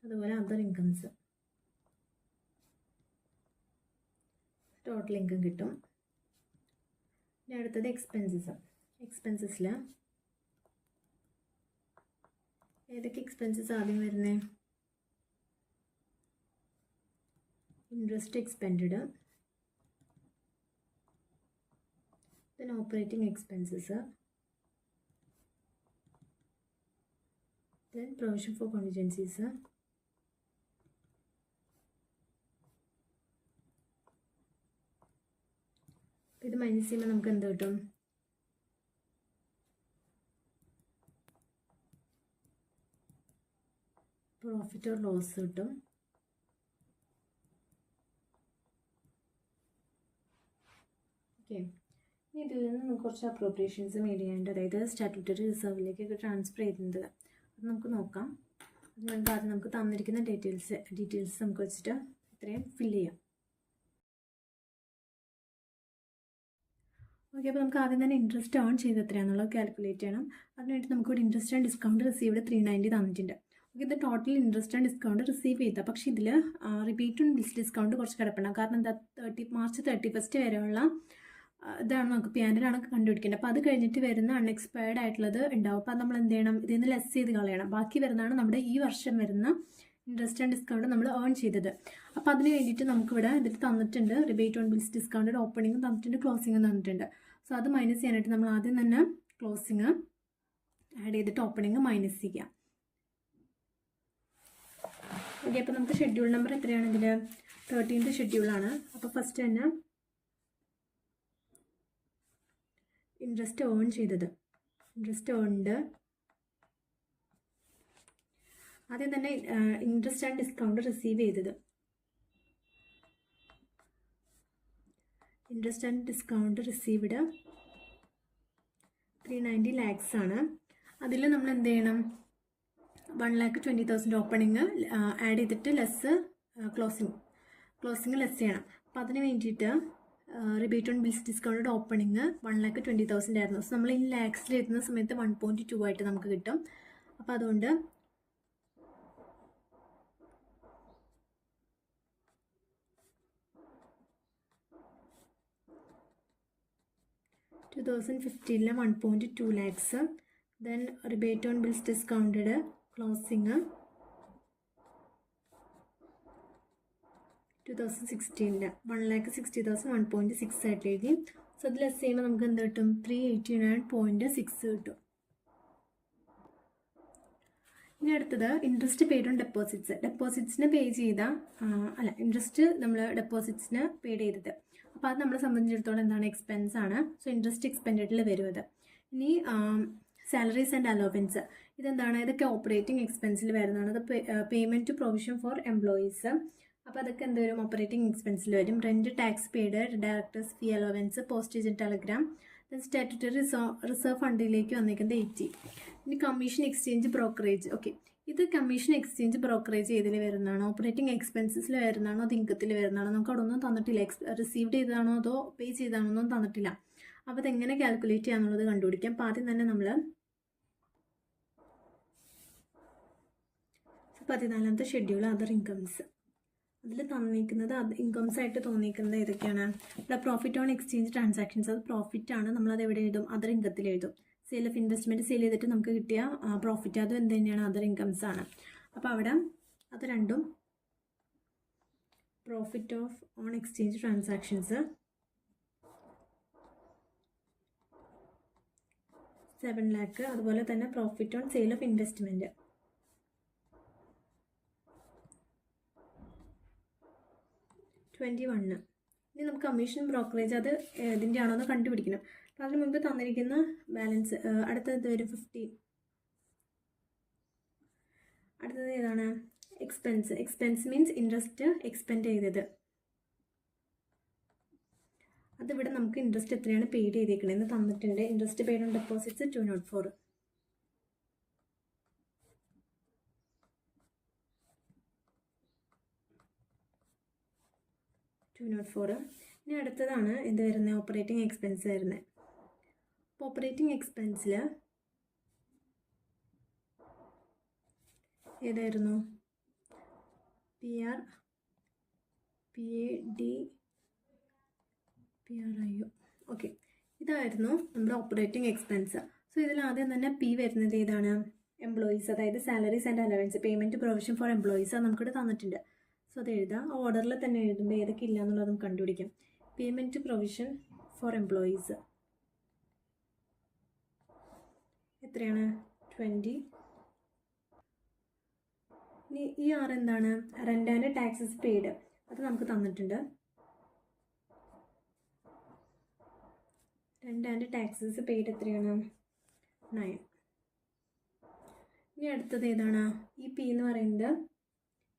അതുപോലെ അതർ ഇൻകംസ്, ടോട്ടൽ ഇൻകം കിട്ടും. ഇനി അടുത്തത് എക്സ്പെൻസസ്. എക്സ്പെൻസസിൽ ഏതൊക്കെ എക്സ്പെൻസസ് ആദ്യം വരുന്നത്, interest expended, then operating expenses, then provision for contingencies, ഇത് മൈനസ് ചെയ്യുമ്പോൾ നമുക്ക് എന്ത് കിട്ടും, പ്രോഫിറ്റ് ഓർ ലോസ് കിട്ടും. ഓക്കെ, ഇനി ഇതിൽ നിന്ന് നമുക്ക് കുറച്ച് അപ്രോപ്രിയേഷൻസ് മേഡ് ചെയ്യാണ്ട്, അതായത് സ്റ്റാറ്റ്യൂട്ടറി റിസർവിലേക്കൊക്കെ ട്രാൻസ്ഫർ ചെയ്യുന്നത്, അത് നമുക്ക് നോക്കാം. അത് നമുക്ക് ആദ്യം നമുക്ക് തന്നിരിക്കുന്ന ഡീറ്റെയിൽസ് നമുക്ക് വെച്ചിട്ട് ഇത്രയും ഫില്ല് ചെയ്യാം. ഓക്കെ, അപ്പോൾ നമുക്ക് ആദ്യം തന്നെ ഇൻട്രസ്റ്റ് ഏൺ ചെയ്ത് എത്രയാണെന്നുള്ളത് കാൽക്കുലേറ്റ് ചെയ്യണം. അതിനുവേണ്ടി നമുക്കിവിടെ ഇൻട്രസ്റ്റ് ആൻഡ് ഡിസ്കൗണ്ട് റിസീവ്ഡ് 390 തന്നിട്ടുണ്ട്. ഓക്കെ, ഇത് total interest and discount receive ചെയ്താൽ, പക്ഷേ ഇതിൽ റിബേറ്റ് ഓൺ ബിൽസ് ഡിസ്കൗണ്ട് കുറച്ച് കിടപ്പണം. കാരണം എന്താ, March 31st വരെയുള്ള ഇതാണ് നമുക്ക് P&L ആണ് കണ്ടുപിടിക്കേണ്ടത്. അപ്പോൾ അത് കഴിഞ്ഞിട്ട് വരുന്ന അൺഎക്സ്പയർഡ് ആയിട്ടുള്ളത് ഉണ്ടാവും. അപ്പോൾ നമ്മൾ എന്ത് ചെയ്യണം, ഇതിൽ നിന്ന് ലെസ് ചെയ്ത് കളയണം. ബാക്കി വരുന്നതാണ് നമ്മുടെ ഈ വർഷം വരുന്ന ഇൻട്രസ്റ്റ് ആൻഡ് ഡിസ്കൗണ്ട് നമ്മൾ ഏൺ ചെയ്തത്. അപ്പോൾ അതിന് വേണ്ടിയിട്ട് നമുക്കിവിടെ ഇതിൽ തന്നിട്ടുണ്ട് റിബേറ്റ് ഓൺ ബിൽസ് ഡിസ്കൗണ്ടഡ് ഓപ്പണിങ്ങും തന്നിട്ടുണ്ട്, ക്ലോസിങ്ങും തന്നിട്ടുണ്ട്. സോ അത് മൈനസ് ചെയ്യാനായിട്ട് നമ്മൾ ആദ്യം തന്നെ ക്ലോസിങ് ആഡ് ചെയ്തിട്ട് ഓപ്പണിങ് മൈനസ് ചെയ്യുക. ഓക്കെ, അപ്പോൾ നമുക്ക് ഷെഡ്യൂൾ നമ്പർ എത്രയാണ് ഇതിൽ? 13th ഷെഡ്യൂളാണ്. അപ്പോൾ ഫസ്റ്റ് തന്നെ ഇൻട്രസ്റ്റ് ഏൺ ചെയ്തത്, ഇൻട്രസ്റ്റ് ഏൺഡ് ആദ്യം തന്നെ ഇൻട്രസ്റ്റ് ആൻഡ് ഡിസ്കൗണ്ട് റിസീവ് ചെയ്തത്, interest and discount received 390 lakhs ആണ്. അതിൽ നമ്മൾ എന്ത് ചെയ്യണം? 1,20,000 ഓപ്പണിങ് ആഡ് ചെയ്തിട്ട് ലെസ് ക്ലോസിങ് ലെസ് ചെയ്യണം. അപ്പോൾ അതിന് വേണ്ടിയിട്ട് rebate on bills discounted opening 1,20,000 ആയിരുന്നു. സോ നമ്മൾ ഈ ലാക്സിൽ എഴുതുന്ന സമയത്ത് 1.2 ആയിട്ട് നമുക്ക് കിട്ടും. അപ്പോൾ അതുകൊണ്ട് 2015 1.2 lakhs. Then rebate on bills discounted closing 2016 1,60,000 1.6 ആയിട്ട് എഴുതി. സോ അതിൽ ലെസ് ചെയ്യുമ്പോൾ നമുക്ക് എന്ത് കിട്ടും? 389.6 കിട്ടും. ഇനി അടുത്തത് ഇൻട്രസ്റ്റ് പെയ്ഡ് ഓൺ ഡെപ്പോസിറ്റ്സ്. ഡെപ്പോസിറ്റ്സിന് പേ ചെയ്ത ഇൻട്രസ്റ്റ് നമ്മൾ ഡെപ്പോസിറ്റ്സിന് പെയ്ഡ് ചെയ്തത്. അപ്പോൾ അത് നമ്മളെ സംബന്ധിച്ചിടത്തോളം എന്താണ്? എക്സ്പെൻസ് ആണ്. സോ ഇൻട്രസ്റ്റ് എക്സ്പെൻഡിൽ വരും അത്. ഇനി സാലറീസ് ആൻഡ് അലോവൻസ് ഇതെന്താണ്? ഇതൊക്കെ ഓപ്പറേറ്റിംഗ് എക്സ്പെൻസിൽ വരുന്നതാണ്. അത് payment to provision for employees. അപ്പോൾ അതൊക്കെ എന്ത് വരും? ഓപ്പറേറ്റിംഗ് എക്സ്പെൻസിൽ വരും. Rent, tax paid, directors fee allowance, postage and telegram, statutory reserve ഫണ്ടിലേക്ക് വന്നിരിക്കുന്നത് 80. ഇനി കമ്മീഷൻ എക്സ്ചേഞ്ച് ബ്രോക്കറേജ്. ഓക്കെ, ഇത് കമ്മീഷൻ എക്സ്ചേഞ്ച് ബ്രോക്കറേജ് ഏതിൽ വരുന്നതാണോ? ഓപ്പറേറ്റിംഗ് എക്സ്പെൻസസിൽ വരുന്നതാണോ? അത് ഇൻകത്തിൽ വരുന്നതാണോ? നമുക്ക് അവിടെ ഒന്നും തന്നിട്ടില്ല. റിസീവ്ഡ് ചെയ്തതാണോ അതോ പേ ചെയ്തതാണോ ഒന്നും തന്നിട്ടില്ല. അപ്പോൾ അതെങ്ങനെ കാൽക്കുലേറ്റ് ചെയ്യാന്നുള്ളത് കണ്ടുപിടിക്കാം. അപ്പോൾ ആദ്യം തന്നെ നമ്മൾ 14th ഷെഡ്യൂൾ അതർ ഇൻകംസ്. അതിൽ തന്നിരിക്കുന്നത് ഇൻകംസ് ആയിട്ട് തോന്നിയിരിക്കുന്നത് ഏതൊക്കെയാണ്? ഇവിടെ പ്രോഫിറ്റ് ഓൺ എക്സ്ചേഞ്ച് ട്രാൻസാക്ഷൻസ്, അത് പ്രോഫിറ്റ് ആണ്. നമ്മളത് എവിടെ എഴുതും? അതർ ഇൻകത്തിൽ എഴുതും. സെയിൽ ഓഫ് ഇൻവെസ്റ്റ്മെൻറ്റ് സെയിൽ ചെയ്തിട്ട് നമുക്ക് കിട്ടിയ പ്രോഫിറ്റ്, അതും എന്ത് തന്നെയാണ്? അതർ ഇൻകംസ് ആണ്. അപ്പോൾ അവിടെ അത് രണ്ടും profit of on exchange transactions 7 lakh. അതുപോലെ തന്നെ profit on sale of investment 21. ഇനി നമുക്ക് കമ്മീഷൻ ബ്രോക്കറേജ് അത് ഇതിൻ്റെ ആണോ എന്ന് കണ്ടുപിടിക്കണം. അപ്പോൾ അതിന് മുൻപ് തന്നിരിക്കുന്ന ബാലൻസ് അടുത്തത് ഒരു 50. അടുത്തത് ഏതാണ്? Expense. Expense means interest expend ചെയ്തത്. അതിവിടെ നമുക്ക് ഇൻട്രസ്റ്റ് എത്രയാണ് പെയ്ഡ് ചെയ്തേക്കണതെന്ന് തന്നിട്ടുണ്ട്. Interest paid on deposits 204. ഇനി അടുത്തതാണ് എന്ത് വരുന്നത്? ഓപ്പറേറ്റിംഗ് എക്സ്പെൻസ് വരുന്നത്. അപ്പോൾ ഓപ്പറേറ്റിംഗ് എക്സ്പെൻസിൽ ഏതായിരുന്നു? PRIO. ഓക്കെ, ഇതായിരുന്നു നമ്മുടെ ഓപ്പറേറ്റിംഗ് എക്സ്പെൻസ്. സോ ഇതിൽ ആദ്യം തന്നെ പി വരുന്നത് ഏതാണ്? എംപ്ലോയീസ്, അതായത് salaries and allowance, payment provision for employees. അത് നമുക്കിവിടെ തന്നിട്ടുണ്ട്. സോ അത് എഴുതാം. ഓർഡറിൽ തന്നെ എഴുതുമ്പോൾ ഏതൊക്കെ ഇല്ല എന്നുള്ളത് നമുക്ക് കണ്ടുപിടിക്കാം. പേയ്മെൻറ്റ് പ്രൊവിഷൻ ഫോർ എംപ്ലോയീസ് എത്രയാണ്? 20. ഇനി ഈ ആറ് എന്താണ്? റെൻ്റ് ആൻഡ് ടാക്സസ് പെയ്ഡ്, അത് നമുക്ക് തന്നിട്ടുണ്ട്. റെൻ്റ് ആൻഡ് ടാക്സസ് പെയ്ഡ് എത്രയാണ്? 9. ഇനി അടുത്തത് ഏതാണ്? ഈ പി എന്ന് പറയുന്നത്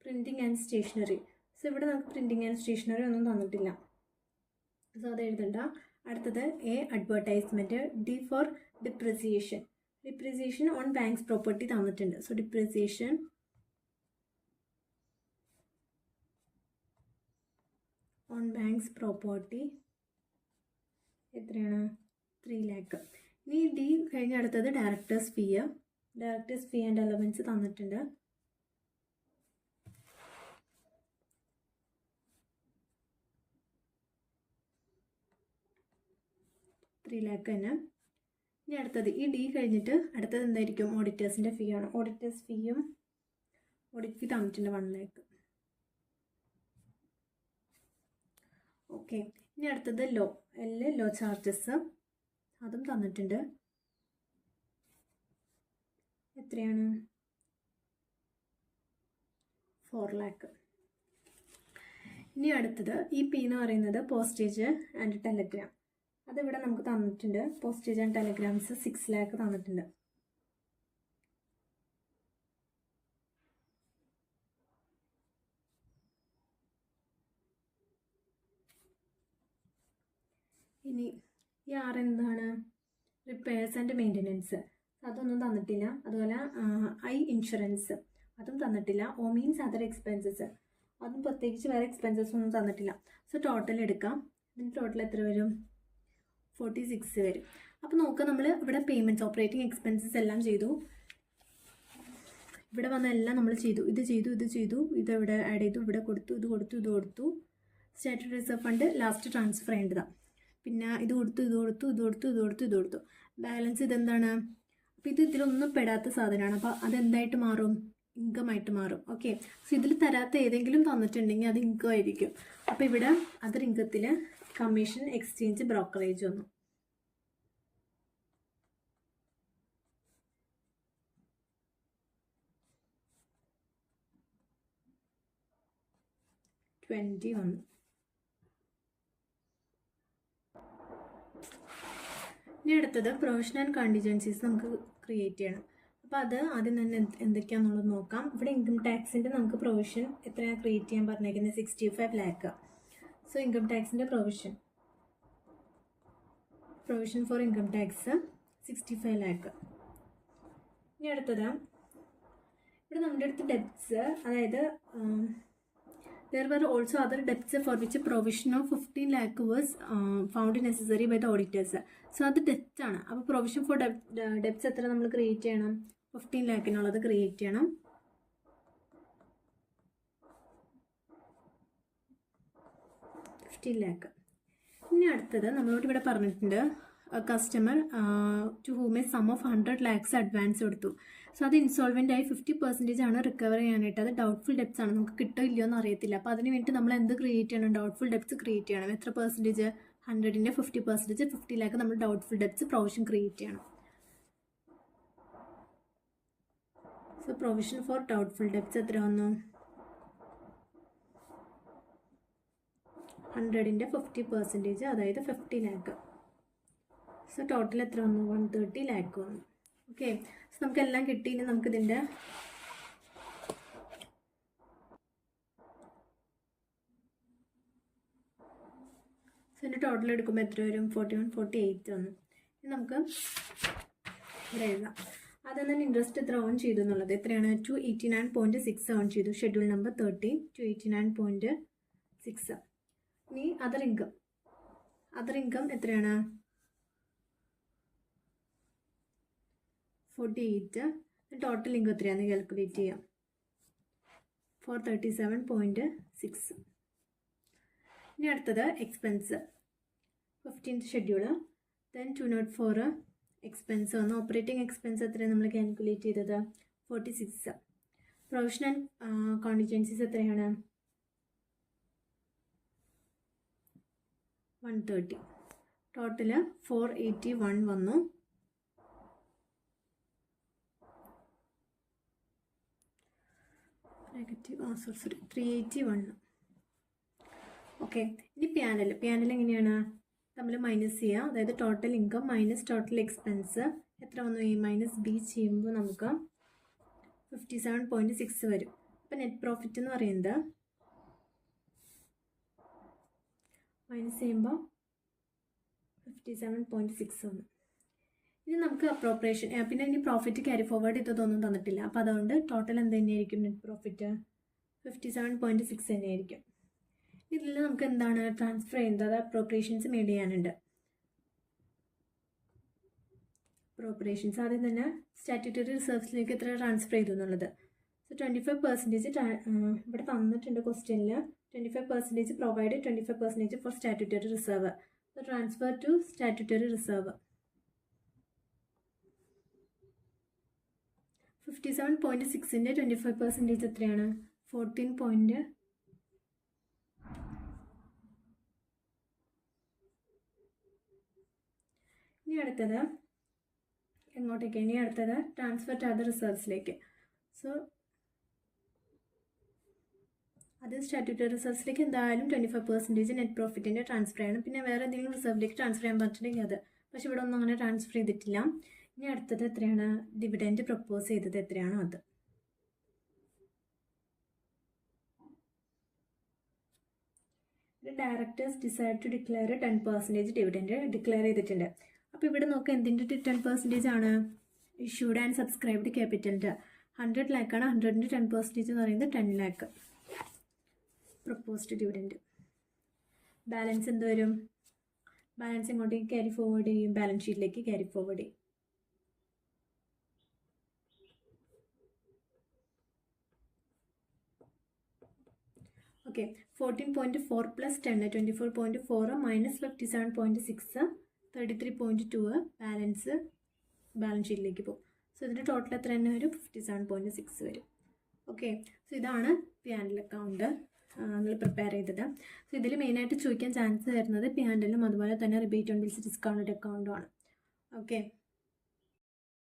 പ്രിൻറ്റിങ് ആൻഡ് സ്റ്റേഷനറി. സോ ഇവിടെ നമുക്ക് പ്രിൻറ്റിങ് ആൻഡ് സ്റ്റേഷനറി ഒന്നും തന്നിട്ടില്ല. സോ അത് എഴുതണ്ട. അടുത്തത് A advertisement. D for depreciation. Depreciation on banks property തന്നിട്ടുണ്ട്. So depreciation on banks property എത്രയാണ്? 3 lakh. ഇനി ഡി കഴിഞ്ഞ അടുത്തത് directors fee. Directors fee and allowance തന്നിട്ടുണ്ട്. 3 lakh തന്നെ. ഇനി അടുത്തത് ഈ ഡി കഴിഞ്ഞിട്ട് അടുത്തത് എന്തായിരിക്കും? ഓഡിറ്റേഴ്സിൻ്റെ ഫീ ആണ്. ഓഡിറ്റേഴ്സ് ഫീയും ഓഡിറ്റ് ഫീ തന്നിട്ടുണ്ട് 1 lakh. ഓക്കെ, ഇനി അടുത്തത് ലോ ചാർജസ്, അതും തന്നിട്ടുണ്ട്. എത്രയാണ്? 4 lakh. ഇനി അടുത്തത് ഈ പി എന്ന് പറയുന്നത് പോസ്റ്റേജ് ആൻഡ് ടെലഗ്രാം. അതിവിടെ നമുക്ക് തന്നിട്ടുണ്ട്. പോസ്റ്റേജ് ആൻഡ് ടെലഗ്രാംസ് 6 lakh തന്നിട്ടുണ്ട്. ഇനി ഈ 6 എന്താണ്? റിപ്പയർസ് ആൻഡ് മെയിൻ്റനൻസ്, അതൊന്നും തന്നിട്ടില്ല. അതുപോലെ ഇൻഷുറൻസ് അതും തന്നിട്ടില്ല. മീൻസ് അതർ എക്സ്പെൻസസ്, അതും പ്രത്യേകിച്ച് വേറെ എക്സ്പെൻസസ് ഒന്നും തന്നിട്ടില്ല. സോ ടോട്ടൽ എടുക്കാം. ഇതിന് ടോട്ടൽ എത്ര വരും? 46 വരും. അപ്പോൾ നോക്കുക, നമ്മൾ ഇവിടെ പേയ്മെൻറ്റ്സ്, ഓപ്പറേറ്റിംഗ് എക്സ്പെൻസസ് എല്ലാം ചെയ്തു. ഇവിടെ വന്ന എല്ലാം നമ്മൾ ചെയ്തു. ഇത് ചെയ്തു, ഇത് ഇവിടെ ആഡ് ചെയ്തു, ഇവിടെ കൊടുത്തു, ഇത് കൊടുത്തു. Statutory reserve fund last transfer ചെയ്യേണ്ടതാണ്. പിന്നെ ഇത് കൊടുത്തു. ബാലൻസ് ഇതെന്താണ്? അപ്പോൾ ഇതിലൊന്നും പെടാത്ത സാധനമാണ്. അപ്പോൾ അതെന്തായിട്ട് മാറും? ഇൻകം ആയിട്ട് മാറും. ഓക്കെ, സോ ഇതിൽ തരാത്ത ഏതെങ്കിലും തന്നിട്ടുണ്ടെങ്കിൽ അത് ഇൻകം ആയിരിക്കും. അപ്പോൾ ഇവിടെ അതർ ഇൻകത്തിൽ കമ്മീഷൻ, എക്സ്ചേഞ്ച്, ബ്രോക്കറേജ് വന്നു. വന്നു. ഇനി അടുത്തത് പ്രൊവിഷൻ ആൻഡ് കണ്ടിജൻസീസ് നമുക്ക് ക്രിയേറ്റ് ചെയ്യണം. അപ്പോൾ അത് ആദ്യം തന്നെ എന്തൊക്കെയാണെന്നുള്ളത് നോക്കാം. ഇവിടെ ഇൻകം ടാക്സിൻ്റെ നമുക്ക് പ്രൊവിഷൻ എത്രയാണ് ക്രിയേറ്റ് ചെയ്യാൻ പറഞ്ഞേക്കുന്നത്? 65 lakh. സോ ഇൻകം ടാക്സിൻ്റെ provision for income tax 65 lakh. ഇനി അടുത്തത് ഇവിടെ നമ്മുടെ അടുത്ത് ഡെപ്റ്റ്സ്, അതായത് there were also other debts for which provision of 15 lakh was found necessary by the auditors. So അത് ഡെപ്റ്റ് ആണ്. അപ്പോൾ പ്രൊവിഷൻ ഫോർ ഡെപ്റ്റ്സ് എത്ര നമ്മൾ ക്രിയേറ്റ് ചെയ്യണം? 15 lakhനുള്ളത് ക്രിയേറ്റ് ചെയ്യണം. ഇനി അടുത്തത് നമ്മളോട് ഇവിടെ പറഞ്ഞിട്ടുണ്ട്, customer to whom a sum of 100 lakhs advance കൊടുത്തു. സോ അത് ഇൻസോൾവെൻ്റ് ആയി 50% ആണ് റിക്കവർ ചെയ്യാനായിട്ട്. അത് ഡൗട്ട്ഫുൾ ഡെപ്റ്റ്സ് ആണ്, നമുക്ക് കിട്ടോ ഇല്ലയോ എന്ന് അറിയത്തില്ല. അപ്പോൾ അതിന് വേണ്ടി നമ്മൾ എന്ത് ക്രിയേറ്റ് ചെയ്യണം? ഡൗട്ട്ഫുൾ ഡെപ്റ്റ്സ് ക്രിയേറ്റ് ചെയ്യണം. എത്ര പെർസെൻറ്റേജ്? 100ൻ്റെ 50%, 50 lakh നമ്മൾ ഡൗട്ട്ഫുൾ ഡെപ്റ്റ്സ് പ്രൊവിഷൻ ക്രിയേറ്റ് ചെയ്യണം. So provision for doubtful debts എത്ര വന്നു? 100ൻ്റെ 50%, അതായത് 50 lakh. സോ ടോട്ടൽ എത്ര വന്നു? 130 lakh വന്നു. ഓക്കെ, സോ നമുക്കെല്ലാം കിട്ടി. ഇനി നമുക്കിതിൻ്റെ ടോട്ടൽ എടുക്കുമ്പോൾ എത്ര വരും? 4148 വന്നു. ഇനി നമുക്ക് ഇവിടെ എഴുതാം. ആദ്യം തന്നെ ഇൻട്രസ്റ്റ് എത്ര ഓൺ ചെയ്തു എന്നുള്ളത് എത്രയാണ്? 289.6 ഓൺ ചെയ്തു. Schedule number 13 289.6. ഇനി അതർ ഇൻകം എത്രയാണ്? 48. ടോട്ടൽ ഇൻകം എത്രയാണെന്ന് കാൽക്കുലേറ്റ് ചെയ്യാം. 437.6. ഇനി അടുത്തത് expense, 15th schedule. Then 204 expense വന്നു. ഓപ്പറേറ്റിംഗ് എക്സ്പെൻസ് എത്രയാണ് നമ്മൾ കാൽക്കുലേറ്റ് ചെയ്തത്? 46. പ്രൊവിഷൻ ആൻഡ് കോണ്ടിജൻസീസ് എത്രയാണ്? 130. ടോട്ടൽ 481 വന്നു. സോറി 381. ഓക്കെ, ഇനി പ്യാനൽ എങ്ങനെയാണ്? നമ്മൾ മൈനസ് ചെയ്യുക, അതായത് total income minus total expense എത്ര വന്നു? ഈ മൈനസ് ബി ചെയ്യുമ്പോൾ നമുക്ക് 57.6 വരും. അപ്പോൾ നെറ്റ് പ്രോഫിറ്റ് എന്ന് പറയുന്നത് മൈനസ് ചെയ്യുമ്പോൾ 57.6 വന്നു. ഇനി നമുക്ക് അപ്രോപ്രിയേഷൻ, പിന്നെ ഇനി പ്രോഫിറ്റ് ക്യാരി ഫോർവേഡ് ഇതൊന്നും തന്നിട്ടില്ല. അപ്പോൾ അതുകൊണ്ട് ടോട്ടൽ എന്ത് തന്നെയായിരിക്കും? നെറ്റ് പ്രോഫിറ്റ് 57.6 തന്നെയായിരിക്കും. ഇതിൽ നമുക്ക് എന്താണ് ട്രാൻസ്ഫർ ചെയ്യുന്നത്? അത് അപ്രോപ്രിയേഷൻസ് മെയ്ഡ് ചെയ്യാനുണ്ട്. അപ്രോപ്രിയേഷൻസ് ആദ്യം തന്നെ സ്റ്റാറ്റ്യൂട്ടറി റിസർവ്സിലേക്ക് എത്ര ട്രാൻസ്ഫർ ചെയ്തു എന്നുള്ളത്. സോ 25% ഇവിടെ തന്നിട്ടുണ്ട് ക്വസ്റ്റ്യനിൽ. 25% provide, 25% for statutory reserve. So transfer to statutory reserve. 57.6ൻ്റെ 25% എത്രയാണ്? 14. ഇനി അടുത്തത് എങ്ങോട്ടേക്ക്? ഇനി അടുത്തത് ട്രാൻസ്ഫർ ടു അതർ റിസർവ്സിലേക്ക്. സോ അത് സ്റ്റാറ്റ്യൂട്ടറി റിസർവ്സിലേക്ക് എന്തായാലും 25% നെറ്റ് പ്രോഫിറ്റിൻ്റെ ട്രാൻസ്ഫർ ചെയ്യണം. പിന്നെ വേറെ എന്തെങ്കിലും റിസർവിലേക്ക് ട്രാൻസ്ഫർ ചെയ്യാൻ പറ്റുന്നുണ്ടെങ്കിൽ അത്. പക്ഷെ ഇവിടെ ഒന്നും അങ്ങനെ ട്രാൻസ്ഫർ ചെയ്തിട്ടില്ല. ഇനി അടുത്തത് എത്രയാണ്? ഡിവിഡൻഡ് പ്രപ്പോസ് ചെയ്തത് എത്രയാണോ അത്. Directors decide to declare 10% dividend declare ചെയ്തിട്ടുണ്ട്. അപ്പോൾ ഇവിടെ നോക്കുക എന്തിൻ്റെ 10% ആണ്? ഇഷ്യൂഡ് ആൻഡ് സബ്സ്ക്രൈബ്ഡ് ക്യാപിറ്റലിൻ്റെ 100 ലാക്കാണ്. 100ൻ്റെ 10% എന്ന് പറയുന്നത് 10 ലാക്ക്. Proposed dividend. ബാലൻസ് എന്ത് വരും? ബാലൻസ് ഇങ്ങോട്ടേക്ക് ക്യാരി ഫോർവേഡ് ചെയ്യും, ബാലൻസ് ഷീറ്റിലേക്ക് ക്യാരി ഫോർവേഡ് ചെയ്യും. ഓക്കെ, 14.4 + 10 24.4 - 57.6 33.2 ബാലൻസ് ഷീറ്റിലേക്ക് പോകും. സോ ഇതിൻ്റെ ടോട്ടൽ എത്ര തന്നെ വരും? 57.6 വരും. ഓക്കെ, സോ ഇതാണ് P&L അക്കൗണ്ട് നമ്മൾ പ്രിപ്പയർ ചെയ്തത്. സോ ഇതിൽ മെയിനായിട്ട് ചോദിക്കാൻ ചാൻസ് വരുന്നത് P&L അതുപോലെ തന്നെ റിബേറ്റ് ഓൺ ബിൽസ് ഡിസ്കൗണ്ടഡ് അക്കൗണ്ടുമാണ്. ഓക്കെ.